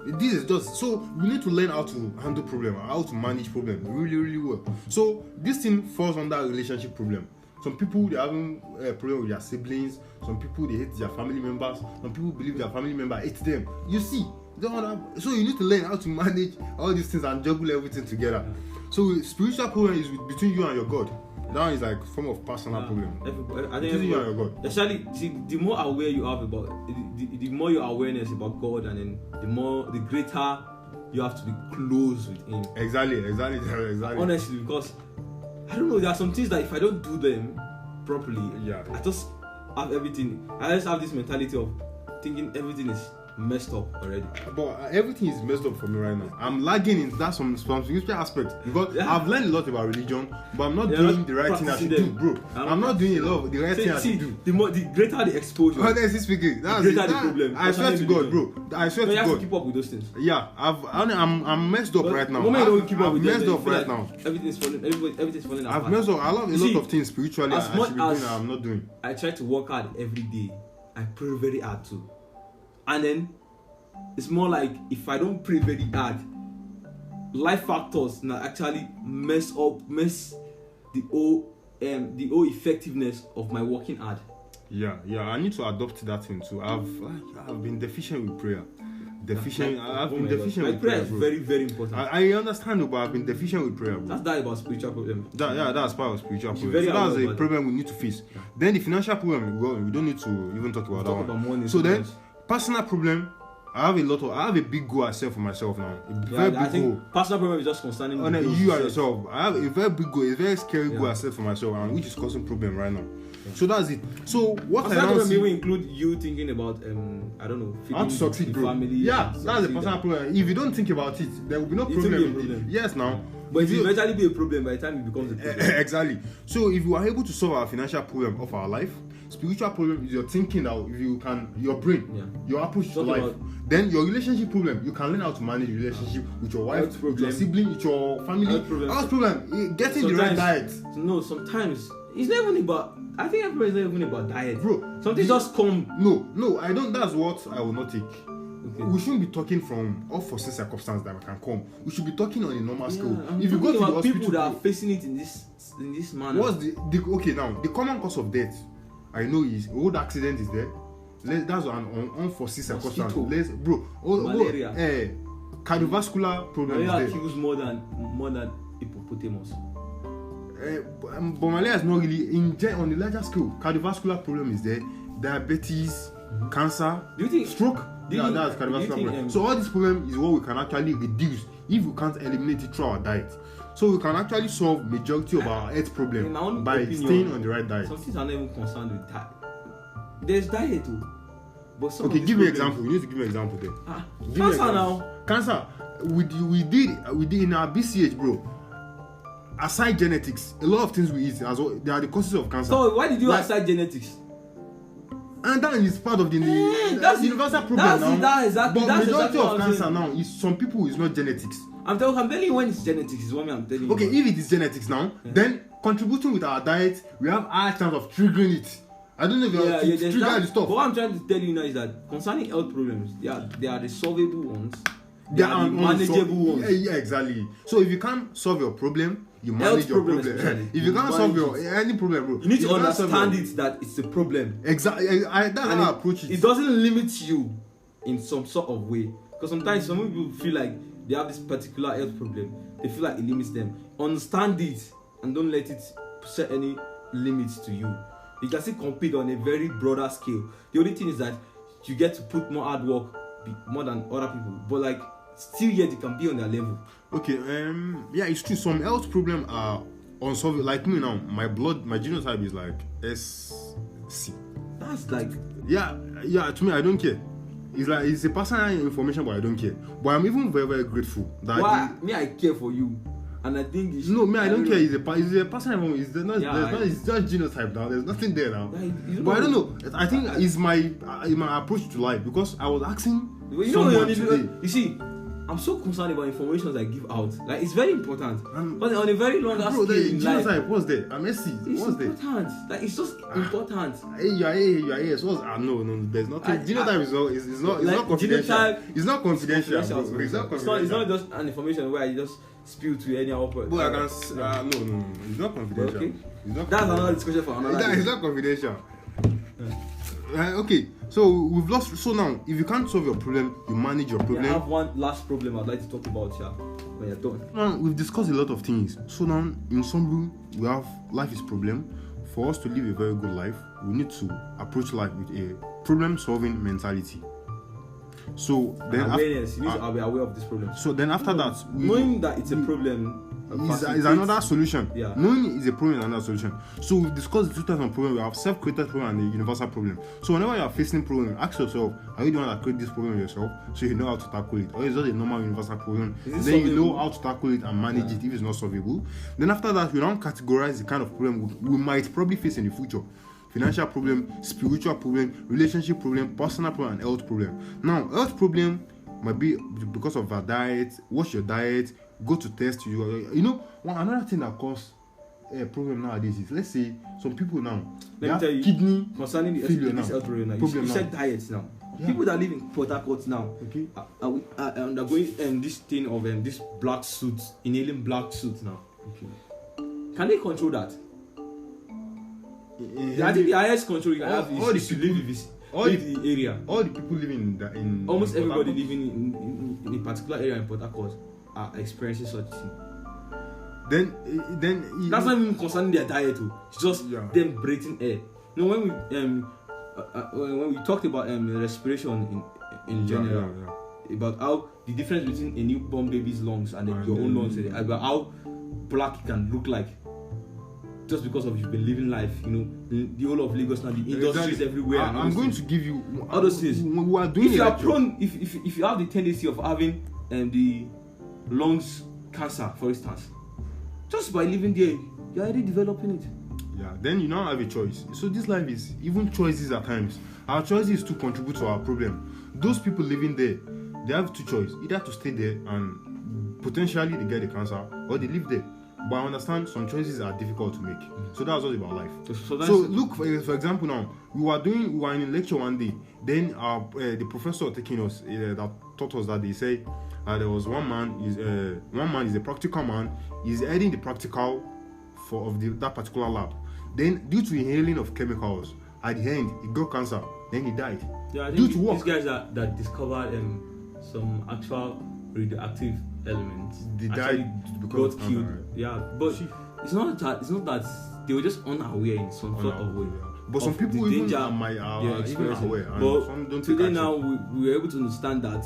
[SPEAKER 1] This is just so we need to learn how to handle problem, how to manage problem really, really well. So this thing falls under a relationship problem. Some people they having a problem with their siblings. Some people they hate their family members. Some people believe their family member hates them. You see, so you need to learn how to manage all these things and juggle everything together. So spiritual problem is between you and your God. That one is like form of personal problem.
[SPEAKER 2] I think you and your God. Especially, see, the more aware you have about, the more your awareness about God, and then the greater you have to be close with Him.
[SPEAKER 1] Exactly.
[SPEAKER 2] Honestly, because I don't know, there are some things that if I don't do them properly, I just have everything. I just have this mentality of thinking everything is messed up already.
[SPEAKER 1] But everything is messed up for me right now. I'm lagging in that some spiritual aspect because I've learned a lot about religion, but I'm not doing the right thing I should do, bro. I'm not doing a lot of the right thing I should do.
[SPEAKER 2] The greater the exposure,
[SPEAKER 1] honestly speaking,
[SPEAKER 2] the greater the problem.
[SPEAKER 1] I swear to God, bro. I swear to God.
[SPEAKER 2] You have to keep up with those things.
[SPEAKER 1] Yeah, I'm messed up right now.
[SPEAKER 2] I'm
[SPEAKER 1] messed up right now.
[SPEAKER 2] Everything's falling apart.
[SPEAKER 1] I've messed up. I love a lot of things spiritually.
[SPEAKER 2] As much as
[SPEAKER 1] I'm not doing.
[SPEAKER 2] I try to work hard every day. I pray very hard too. And then it's more like if I don't pray very hard, life factors now actually mess the whole effectiveness of my working hard.
[SPEAKER 1] Yeah. I need to adopt that thing too. I've been deficient with prayer. I've been deficient with prayer.
[SPEAKER 2] Prayer is very, very important.
[SPEAKER 1] I understand, but I've been deficient with prayer. Bro.
[SPEAKER 2] That's about spiritual problem.
[SPEAKER 1] That's part of spiritual problem. So that's a problem we need to face. Yeah. Then the financial problem, we don't need to even talk about that one.
[SPEAKER 2] About money.
[SPEAKER 1] So then, personal problem. I have a big goal I set for myself now.
[SPEAKER 2] I think personal problem is just concerning
[SPEAKER 1] you and yourself. I have a very big goal, a very scary goal I set for myself, and which is causing problem right now. Yeah. So that's it. So what
[SPEAKER 2] personal
[SPEAKER 1] I don't see,
[SPEAKER 2] may include you thinking about I don't know,
[SPEAKER 1] how to succeed, bro.
[SPEAKER 2] Family.
[SPEAKER 1] Yeah, that's the personal problem. If you don't think about it, there will be no problem. Yes, now.
[SPEAKER 2] But it will eventually be a problem by the time it becomes a problem.
[SPEAKER 1] Exactly. So if you are able to solve our financial problem of our life, spiritual problem is your thinking now. If you can, your brain, your approach to life. Then your relationship problem, you can learn how to manage relationship with your wife, with your sibling, with your family. Health problem, getting the right diet.
[SPEAKER 2] No, sometimes it's not even about. I think everybody is not even about diet,
[SPEAKER 1] bro.
[SPEAKER 2] Something just come.
[SPEAKER 1] No, I don't. That's what I will not take. Okay. We shouldn't be talking from unforeseen circumstances that can come. We should be talking on a normal scale.
[SPEAKER 2] If you go to the hospital, people that are facing it in this manner.
[SPEAKER 1] What's the okay now? The common cause of death, I know, is road accident is there. That's an unforeseen circumstance.
[SPEAKER 2] Malaria.
[SPEAKER 1] Cardiovascular problem.
[SPEAKER 2] Malaria kills more than hippopotamus.
[SPEAKER 1] But malaria is not really on the larger scale. Cardiovascular problem is there. Diabetes, cancer,
[SPEAKER 2] do you think
[SPEAKER 1] stroke? That's cardiovascular problem. So all this problem is what we can actually reduce if we can't eliminate it through our diet. So we can actually solve majority of our health problem by staying on the right diet.
[SPEAKER 2] Some things are not even concerned with diet. There's diet too. But
[SPEAKER 1] okay, give me an example. You need to give me an example there.
[SPEAKER 2] Cancer now.
[SPEAKER 1] Cancer. We did in our BCH, bro. Aside genetics, a lot of things we eat as well, they are the causes of cancer.
[SPEAKER 2] So why did you aside genetics?
[SPEAKER 1] And that is part of the universal problem now.
[SPEAKER 2] Exactly.
[SPEAKER 1] But majority of cancer now is some people is not genetics.
[SPEAKER 2] I'm telling you when it's genetics is what I'm telling you.
[SPEAKER 1] Okay, if it is genetics now, then contributing with our diet, we have high chance of triggering it. I don't know if you're triggering the stuff.
[SPEAKER 2] But what I'm trying to tell you now is that concerning health problems, they are the solvable ones They are the manageable ones.
[SPEAKER 1] Yeah, exactly. So if you can't solve your problem, you manage your problem. If you can't solve any problem, bro,
[SPEAKER 2] you need to understand it that it's a problem.
[SPEAKER 1] Exactly. That's how I approach it.
[SPEAKER 2] It doesn't limit you in some sort of way, because sometimes some people feel like they have this particular health problem. They feel like it limits them. Understand it and don't let it set any limits to you. You can still compete on a very broader scale. The only thing is that you get to put more hard work more than other people, but like still yet you can be on their level.
[SPEAKER 1] Okay, yeah, it's true. Some health problems are unsolvable. Like me now, my genotype is like SC.
[SPEAKER 2] That's like
[SPEAKER 1] yeah. To me, I don't care. It's like it's a personal information, but I don't care. But I'm even very, very grateful that
[SPEAKER 2] I care for you, and I think it's
[SPEAKER 1] I don't care. It's a personal information. It's just genotype now. There's nothing there now. But I don't know. I think it's my approach to life, because I was asking someone today.
[SPEAKER 2] You see, I'm so concerned about information I give out. Like, it's very important. But on a very long scale in life,
[SPEAKER 1] genotype, what's there? I'm SC. What's there?
[SPEAKER 2] It's important. Like, it's just important.
[SPEAKER 1] You are yes. No. There's nothing. Genotype is not confidential. It's not confidential. It's
[SPEAKER 2] not just an information where I just spill to any other person.
[SPEAKER 1] But I can. No. It's not confidential.
[SPEAKER 2] Okay.
[SPEAKER 1] It's not.
[SPEAKER 2] That's another discussion for another day.
[SPEAKER 1] It's not confidential. Okay, so we've lost. So now, if you can't solve your problem, you manage your problem.
[SPEAKER 2] I have one last problem I'd like to talk about here when you're done.
[SPEAKER 1] Now, we've discussed a lot of things. So now, in summary, we have life is problem. For us to live a very good life, we need to approach life with a problem-solving mentality. So then,
[SPEAKER 2] awareness. You need to be aware of this problem.
[SPEAKER 1] So then, after that,
[SPEAKER 2] knowing that it's a problem
[SPEAKER 1] is another solution.
[SPEAKER 2] Yeah.
[SPEAKER 1] Knowing is a problem is another solution. So we've discussed the two types of problem. We have self-created problem and the universal problem. So whenever you are facing problem, ask yourself, are you the one that create this problem yourself, so you know how to tackle it, or is it a normal universal problem? Then you know how to tackle it and manage it if it's not solvable. Then after that, we don't categorize the kind of problem we might probably face in the future. Financial problem, spiritual problem, relationship problem, personal problem, and health problem. Now, health problem might be because of our diet. Watch your diet. Go to test. Another thing that causes a problem nowadays is, let's say, some people now they have kidney
[SPEAKER 2] concerning
[SPEAKER 1] failure
[SPEAKER 2] this health problem. You said diets now. Yeah. People that live in Port Harcourt now are undergoing this thing of this black suit, inhaling black suit now. Okay. Can they control that? I think the highest control you can have is to live in the area.
[SPEAKER 1] All the people living in
[SPEAKER 2] almost everybody living in a particular area in Port Harcourt are experiencing such thing.
[SPEAKER 1] Then
[SPEAKER 2] that's not even concerning their diet. It's just them breathing air. When we talked about respiration in general, about how the difference between a newborn baby's lungs and your own lungs, about how black it can look like. Just because of you've been living life, the whole of Lagos now, the industries everywhere.
[SPEAKER 1] I'm going to give you
[SPEAKER 2] all those things.
[SPEAKER 1] We are doing
[SPEAKER 2] if you are prone, if you have the tendency of having the lungs cancer, for instance, just by living there, you're already developing it.
[SPEAKER 1] Yeah, then you now have a choice. So this life is even choices at times. Our choice is to contribute to our problem. Those people living there, they have two choices: either to stay there and potentially they get the cancer, or they live there. But I understand some choices are difficult to make. So that's all about life. So look, for example, now we were in a lecture one day. Then the professor taking us that taught us that they say there was one man is a practical man. He's heading the practical of that particular lab. Then due to inhaling of chemicals, at the end he got cancer. Then he died.
[SPEAKER 2] Yeah, I think these guys that discovered some actual radioactive elements.
[SPEAKER 1] They died because
[SPEAKER 2] got killed. Right? Yeah, but it's not that they were just unaware in some sort of way.
[SPEAKER 1] But some people even are even aware.
[SPEAKER 2] But
[SPEAKER 1] some don't
[SPEAKER 2] today now we were able to understand that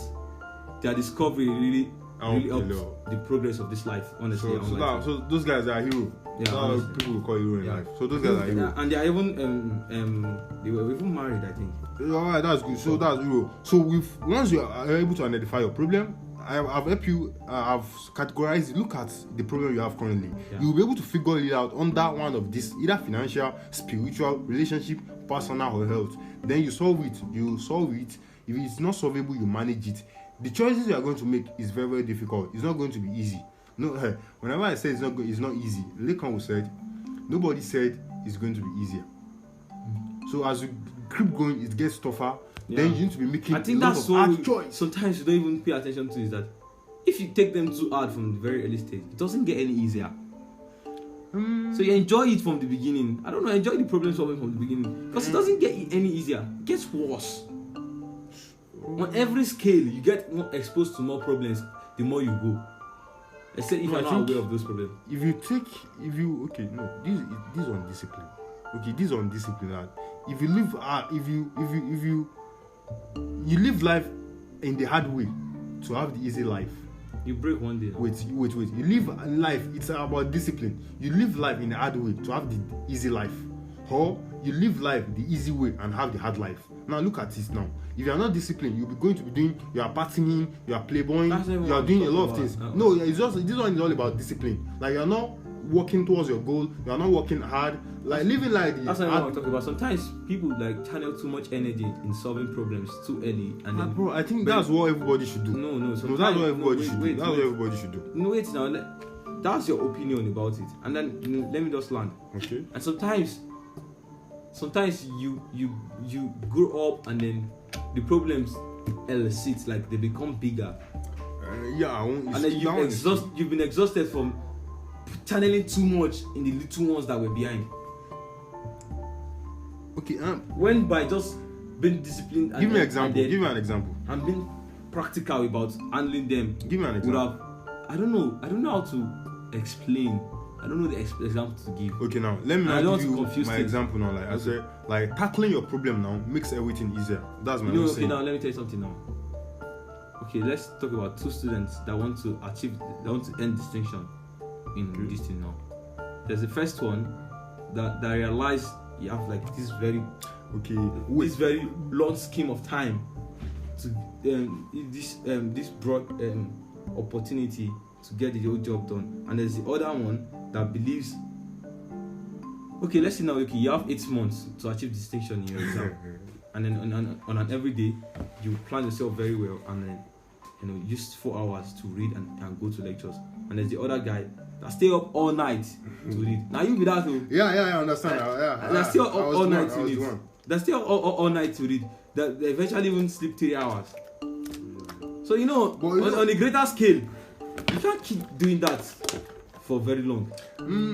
[SPEAKER 2] their discovery really helped the progress of this life. Honestly,
[SPEAKER 1] so those guys are heroes. Yeah, people will call hero in life. So those guys are heroes.
[SPEAKER 2] And they are even they were even married, I think.
[SPEAKER 1] Alright, that's good. So that's hero. So once you are able to identify your problem, I've helped you. I've categorized. Look at the problem you have currently. Yeah. You'll be able to figure it out under one of these, either financial, spiritual, relationship, personal, or health. Then you solve it. If it's not solvable, you manage it. The choices you are going to make is very, very difficult. It's not going to be easy. No, whenever I say it's not easy. Lekon said, nobody said it's going to be easier. So as you keep going, it gets tougher. then you need to be making
[SPEAKER 2] I think
[SPEAKER 1] a lot
[SPEAKER 2] that's
[SPEAKER 1] of hard choice.
[SPEAKER 2] sometimes you don't even pay attention to is that if you take them too hard from the very early stage, it doesn't get any easier. So you enjoy it from the beginning. I don't know, enjoy the problem solving from the beginning because it doesn't get any easier. It gets worse. On every scale, you get more exposed to more problems the more you go. Except if you're not aware of those problems.
[SPEAKER 1] This is on discipline. Okay, this is on discipline. That if you live, you live life in the hard way to have the easy life.
[SPEAKER 2] You break one day.
[SPEAKER 1] Wait. You live life. It's about discipline. You live life in the hard way to have the easy life, or you live life the easy way and have the hard life. Now look at this. Now, if you are not disciplined, you'll be going to be doing. You are partying. You are playboying. You are doing a lot of things. No, it's just this one is all about discipline. Like you are not working towards your goal. You are not working hard. Like living like
[SPEAKER 2] that's what I'm talking about. Sometimes people like channel too much energy in solving problems too early, and then
[SPEAKER 1] bro, I think that's what everybody should do.
[SPEAKER 2] No,
[SPEAKER 1] that's what everybody should do. That's what everybody should do.
[SPEAKER 2] No, wait now. That's your opinion about it, and then let me just land.
[SPEAKER 1] Okay.
[SPEAKER 2] And sometimes you grow up, and then the problems elicit, like they become bigger.
[SPEAKER 1] And
[SPEAKER 2] then you've been exhausted from channeling too much in the little ones that were behind.
[SPEAKER 1] Okay.
[SPEAKER 2] When by just being disciplined.
[SPEAKER 1] Give me an example.
[SPEAKER 2] And being practical about handling them.
[SPEAKER 1] Give me an example.
[SPEAKER 2] I don't know how to explain. I don't know the example to give.
[SPEAKER 1] Okay, now let me give you my example now. Like I said, like tackling your problem now makes everything easier. That's my own saying.
[SPEAKER 2] Now let me tell you something now. Okay, let's talk about two students that want to earn distinction in this thing now. There's the first one that realized you have like this very long scheme of time to this broad opportunity to get the whole job done, and there's the other one that believes, okay, let's see now, okay, you have 8 months to achieve distinction in your exam, and then on an everyday you plan yourself very well, and then use 4 hours to read and go to lectures, and there's the other guy that stay up all night to read. Now you be that too.
[SPEAKER 1] I understand.
[SPEAKER 2] That's still up all night to read. That's still all night to read. That they eventually even sleep 3 hours. So on a greater scale, you can't keep doing that for very long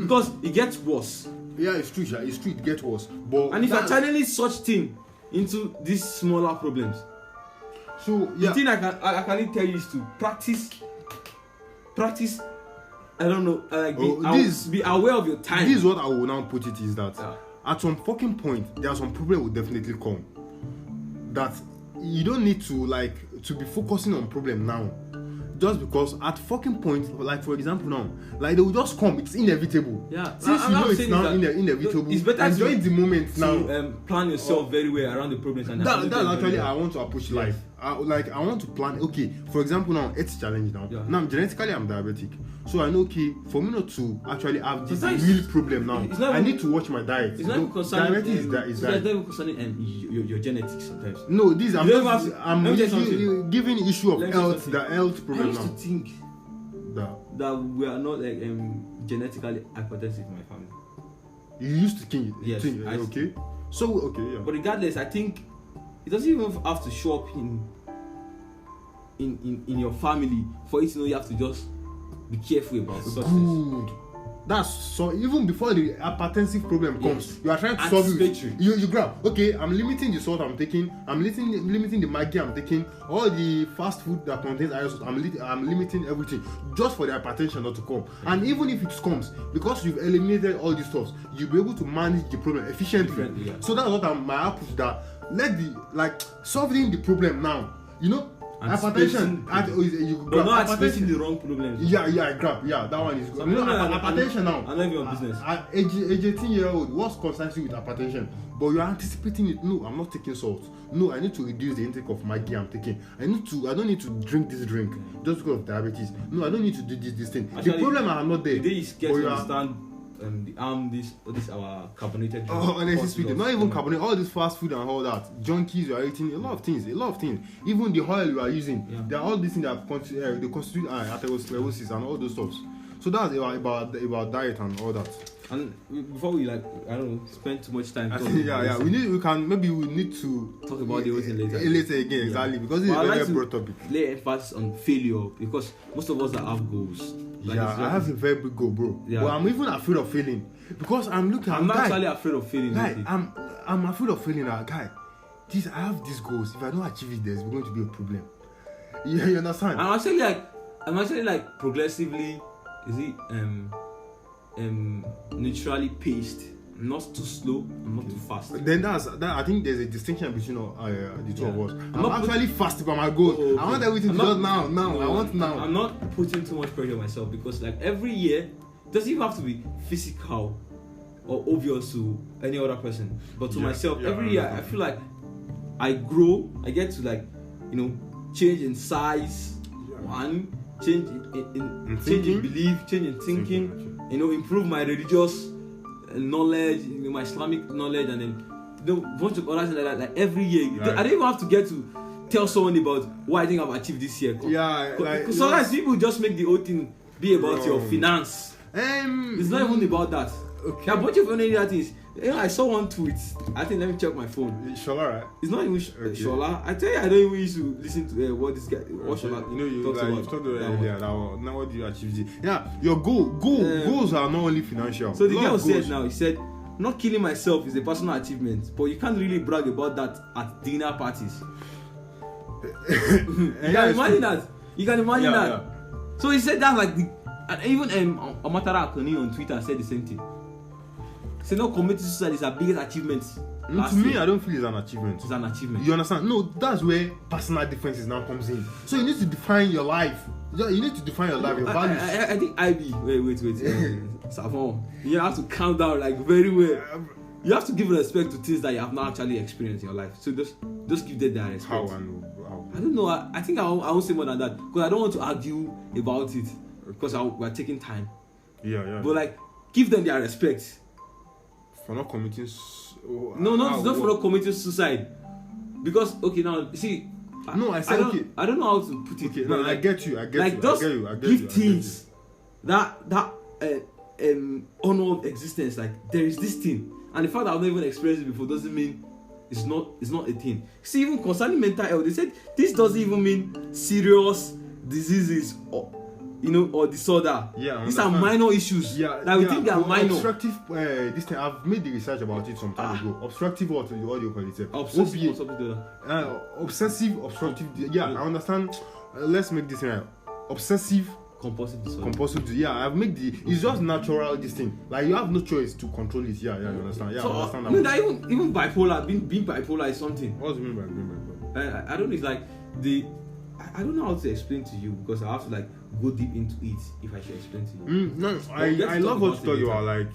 [SPEAKER 2] because it gets worse.
[SPEAKER 1] Yeah, it's true. It gets worse.
[SPEAKER 2] And if you're channeling such thing into these smaller problems,
[SPEAKER 1] so
[SPEAKER 2] the thing I can tell you is to practice. I don't know. Be aware of your time.
[SPEAKER 1] This is what I will now put it is that at some fucking point there are some problem will definitely come. That you don't need to be focusing on problem now. Just because at fucking point, like for example now, like they will just come. It's inevitable.
[SPEAKER 2] Yeah.
[SPEAKER 1] Since you know it's now inevitable,
[SPEAKER 2] it's better
[SPEAKER 1] enjoy the moment now.
[SPEAKER 2] Plan yourself very well around the problems. And
[SPEAKER 1] that's actually I want to approach life. I want to plan. Okay, for example now, it's challenge now.
[SPEAKER 2] Yeah.
[SPEAKER 1] Now genetically I'm diabetic, so I know for me not to actually have this real problem now, I need to watch my diet.
[SPEAKER 2] It's not even concerning.
[SPEAKER 1] Diabetes is that.
[SPEAKER 2] It's not even concerning your genetics sometimes.
[SPEAKER 1] No, this I'm giving issue of health, the health problem.
[SPEAKER 2] I used to think that we are not like genetically hypertensive in my family.
[SPEAKER 1] You used to think?
[SPEAKER 2] Yes.
[SPEAKER 1] Okay. So okay, yeah.
[SPEAKER 2] But regardless, I think it doesn't even have to show up in your family for you to know you have to just be careful about success.
[SPEAKER 1] Good. That's so even before the hypertensive problem comes, you are trying to solve it. You grab. Okay, I'm limiting the salt I'm taking. I'm limiting the Maggi I'm taking. All the fast food that contains iron salt, I'm limiting everything just for the hypertension not to come. And even if it comes, because you've eliminated all these stuff, you'll be able to manage the problem efficiently.
[SPEAKER 2] Yeah.
[SPEAKER 1] So that's what my approach. That solving the problem now. Hypertension,
[SPEAKER 2] but not anticipating the wrong problems.
[SPEAKER 1] I grab. Yeah, that one is good. Hypertension now.
[SPEAKER 2] I know your business.
[SPEAKER 1] Age 18-year-old, what's concerning with hypertension? But you're anticipating it. No, I'm not taking salt. No, I need to reduce the intake of Maggi I'm taking. I don't need to drink this drink just because of diabetes. No, I don't need to do this thing. Actually, the problem I'm not there.
[SPEAKER 2] Today is get to understand this our carbonated drink.
[SPEAKER 1] Honestly speaking, not even carbonated, all this fast food and all that, junkies you are eating, a lot of things. Even the oil you are using, there are all these things that they constitute atherosclerosis and all those stuff. So that's about diet and all that.
[SPEAKER 2] And before we spend too much time
[SPEAKER 1] I
[SPEAKER 2] talking
[SPEAKER 1] think,
[SPEAKER 2] about this,
[SPEAKER 1] we need to
[SPEAKER 2] talk about the whole thing later.
[SPEAKER 1] Later again, exactly, because it's
[SPEAKER 2] But
[SPEAKER 1] a
[SPEAKER 2] I'd
[SPEAKER 1] very
[SPEAKER 2] like to
[SPEAKER 1] broad topic.
[SPEAKER 2] lay emphasis on failure, because most of us that have goals.
[SPEAKER 1] I have a very big goal, bro.
[SPEAKER 2] Yeah.
[SPEAKER 1] But I'm even afraid of failing because I'm looking.
[SPEAKER 2] I'm not actually afraid of failing.
[SPEAKER 1] Guy,
[SPEAKER 2] lately.
[SPEAKER 1] I'm afraid of failing. Guy, I have these goals. If I don't achieve it, there's going to be a problem. You understand?
[SPEAKER 2] I'm actually like progressively, is it neutrally paced, not too slow and not too fast.
[SPEAKER 1] Then I think there's a distinction between the two of us. I'm
[SPEAKER 2] not
[SPEAKER 1] actually fast about my goals.
[SPEAKER 2] Oh, okay.
[SPEAKER 1] I want everything to just now.
[SPEAKER 2] No,
[SPEAKER 1] I want now.
[SPEAKER 2] I'm not putting too much pressure on myself, because like every year it doesn't even have to be physical or obvious to any other person, but to myself, every year I feel like I grow. I get to change in size, change in belief, change in thinking. Improve my religious knowledge, my Islamic knowledge, and then bunch of other things like that. Like every year, I don't even have to get to tell someone about what I think I've achieved this year. Because sometimes people just make the whole thing be about your finance. It's not even about that.
[SPEAKER 1] Okay.
[SPEAKER 2] There are a bunch of other things. I saw one tweet. I think, let me check my phone.
[SPEAKER 1] Shola, right?
[SPEAKER 2] It's not even Shola. I tell you, I don't even used to listen to what this guy, what Shola talks about.
[SPEAKER 1] You talked about earlier. Now what do you achieve? Yeah, your goals are not only financial.
[SPEAKER 2] So the guy said now, he said, not killing myself is a personal achievement, but you can't really brag about that at dinner parties. You can imagine that. You can imagine that.
[SPEAKER 1] Yeah.
[SPEAKER 2] So he said that and even Amatara Akoni on Twitter said the same thing. He said, no, committing suicide is our biggest achievement.
[SPEAKER 1] To me, I don't feel it's an achievement.
[SPEAKER 2] It's an achievement.
[SPEAKER 1] You understand? No, that's where personal differences now comes in. So you need to define your life. You need to define your life, your values.
[SPEAKER 2] I think IB. Wait. Savon. You have to count down very well. You have to give respect to things that you have not actually experienced in your life. So just give them that respect.
[SPEAKER 1] How?
[SPEAKER 2] I don't know. I think I won't say more than that, because I don't want to argue about it, because we're taking time.
[SPEAKER 1] Yeah.
[SPEAKER 2] But give them their respect.
[SPEAKER 1] For not committing.
[SPEAKER 2] Not for not committing suicide. Because now see.
[SPEAKER 1] No, I said okay.
[SPEAKER 2] I don't know how to put it.
[SPEAKER 1] Okay, no, I get you.
[SPEAKER 2] Give things that honored existence. There is this thing, and the fact that I've never experienced it before doesn't mean it's not a thing. See, even concerning mental health, they said this doesn't even mean serious diseases or disorder.
[SPEAKER 1] Yeah,
[SPEAKER 2] these are minor issues. We think they are minor.
[SPEAKER 1] Obstructive. This thing I've made the research about it some time ago. Obstructive, what do you call it? Obsessive obstructive. Yeah, I understand. Let's make this right. Obsessive
[SPEAKER 2] compulsive disorder.
[SPEAKER 1] I've made it's just natural this thing. You have no choice to control it. You understand.
[SPEAKER 2] So,
[SPEAKER 1] I understand
[SPEAKER 2] that. Even bipolar, being bipolar is something.
[SPEAKER 1] What do you mean by being bipolar?
[SPEAKER 2] I don't know. It's I don't know how to explain to you, because I have to go deep into it if I should explain to you.
[SPEAKER 1] No, I love what you talk about.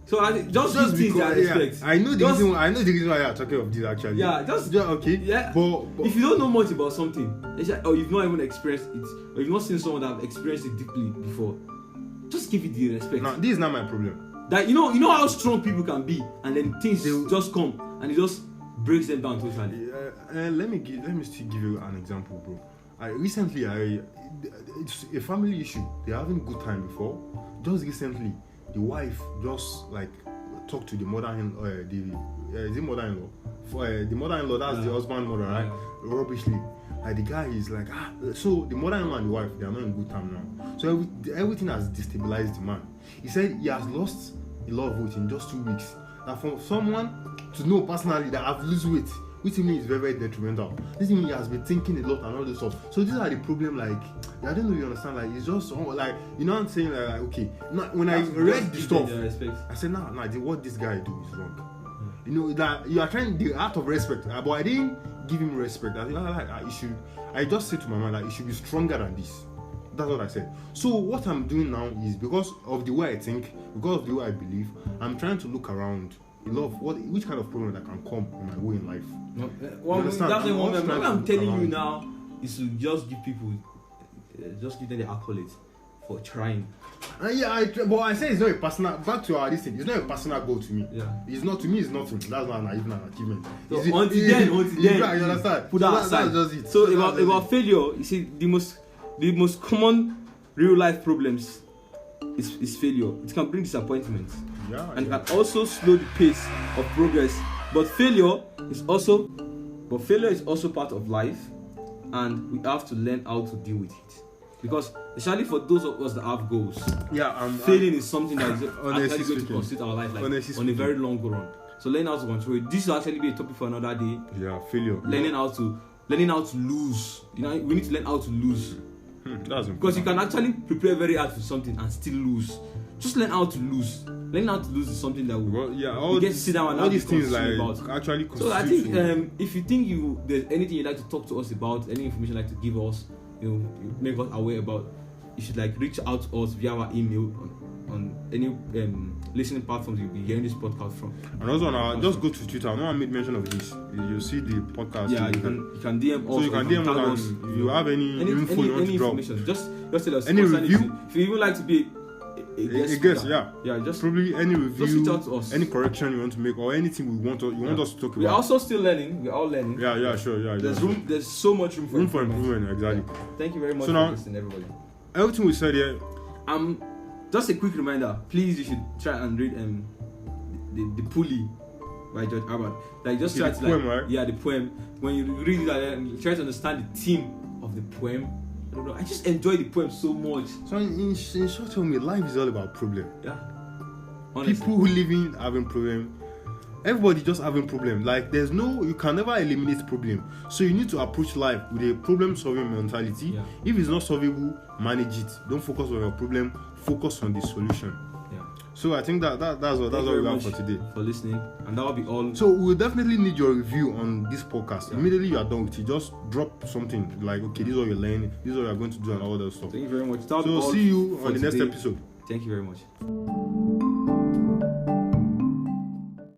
[SPEAKER 2] So just give things their respect.
[SPEAKER 1] I know the reason why you're talking of this actually.
[SPEAKER 2] Yeah, just
[SPEAKER 1] okay.
[SPEAKER 2] Yeah.
[SPEAKER 1] But
[SPEAKER 2] if you don't know much about something, or you've not even experienced it, or you've not seen someone that have experienced it deeply before, just give it the respect.
[SPEAKER 1] No, this is not my problem.
[SPEAKER 2] That you know how strong people can be, and then things just come and it just breaks them down totally.
[SPEAKER 1] Let me still give you an example, bro. Recently, it's a family issue. They're having a good time before. Just recently, the wife just talked to the mother-in-law. The mother-in-law? The mother-in-law, that's the husband mother, right? Rubbishly. The guy is so the mother-in-law and the wife, they are not in good time now. So everything has destabilized the man. He said he has lost a lot of weight in just 2 weeks. Now, for someone to know personally that I've lost weight, which to me is very, very detrimental. This means he has been thinking a lot and all this stuff. So these are the problem. I don't know if you understand. It's just I'm saying okay. When I read the stuff, I said what this guy do is wrong. That you are trying the art of respect, but I didn't give him respect. I just said to my man that he should be stronger than this. That's what I said. So what I'm doing now is, because of the way I think, because of the way I believe, I'm trying to look around. Which kind of problem that can come in my way in life.
[SPEAKER 2] What I'm telling you now is to just give them the accolades for trying.
[SPEAKER 1] But I say it's not a personal. Back to this thing, it's not a personal goal to me.
[SPEAKER 2] Yeah.
[SPEAKER 1] It's not, to me. It's nothing. That's not even an achievement.
[SPEAKER 2] So until then,
[SPEAKER 1] you understand?
[SPEAKER 2] Put that aside.
[SPEAKER 1] That's just it.
[SPEAKER 2] So about failure, you see, the most common real life problems is failure. It can bring disappointment.
[SPEAKER 1] Yeah.
[SPEAKER 2] And can also slow the pace of progress. But failure is also part of life, and we have to learn how to deal with it. Because especially for those of us that have goals, failing is something that is actually going to constitute our life, like on a very long run. So learn how to control it. This will actually be a topic for another day.
[SPEAKER 1] Yeah, failure.
[SPEAKER 2] Learning how to lose. You know, we need to learn how to lose.
[SPEAKER 1] That's important.
[SPEAKER 2] Because you can actually prepare very hard for something and still lose. Just learn how to lose. Learning how to lose is something that we get to sit down and
[SPEAKER 1] all these things
[SPEAKER 2] like
[SPEAKER 1] about. Actually,
[SPEAKER 2] so I think if you think there's anything you'd like to talk to us about, any information you'd like to give us, you make us aware about, you should like reach out to us via our email on any listening platforms you'll be hearing this podcast from.
[SPEAKER 1] And also just go to Twitter. I know I made mention of this. You'll see the podcast.
[SPEAKER 2] Yeah, you can DM us.
[SPEAKER 1] So you can DM us. If you have any info you want to drop,
[SPEAKER 2] information, just tell us.
[SPEAKER 1] Any review.
[SPEAKER 2] If you even like to be a guest, just
[SPEAKER 1] probably any review,
[SPEAKER 2] just reach out to us.
[SPEAKER 1] Any correction you want to make, or anything you want us to talk about.
[SPEAKER 2] We're also still learning. We're all learning.
[SPEAKER 1] Yeah, sure.
[SPEAKER 2] There's so much room for
[SPEAKER 1] improvement. Exactly.
[SPEAKER 2] Yeah. Thank you very much
[SPEAKER 1] for
[SPEAKER 2] listening, everybody.
[SPEAKER 1] Everything we said here.
[SPEAKER 2] Just a quick reminder. Please, you should try and read the Pulley by George Herbert. Like just try to
[SPEAKER 1] poem, right?
[SPEAKER 2] Yeah, the poem. When you read it and try to understand the theme of the poem. I don't know. I just enjoy the poem so much.
[SPEAKER 1] So in short, tell me, life is all about problem.
[SPEAKER 2] Yeah. Honestly.
[SPEAKER 1] People who live in having problem. Everybody just having problem. Like you can never eliminate problem. So you need to approach life with a problem-solving mentality.
[SPEAKER 2] Yeah.
[SPEAKER 1] If it's not solvable, manage it. Don't focus on your problem. Focus on the solution.
[SPEAKER 2] Yeah.
[SPEAKER 1] So I think that's what we have for today.
[SPEAKER 2] For listening, and that will be all.
[SPEAKER 1] So we'll definitely need your review on this podcast. Yeah. Immediately you are done with it, just drop something like, okay, this is what you're learning, this is what you're going to do, and all that stuff.
[SPEAKER 2] Thank you very much.
[SPEAKER 1] So see you on the next episode.
[SPEAKER 2] Thank you very much.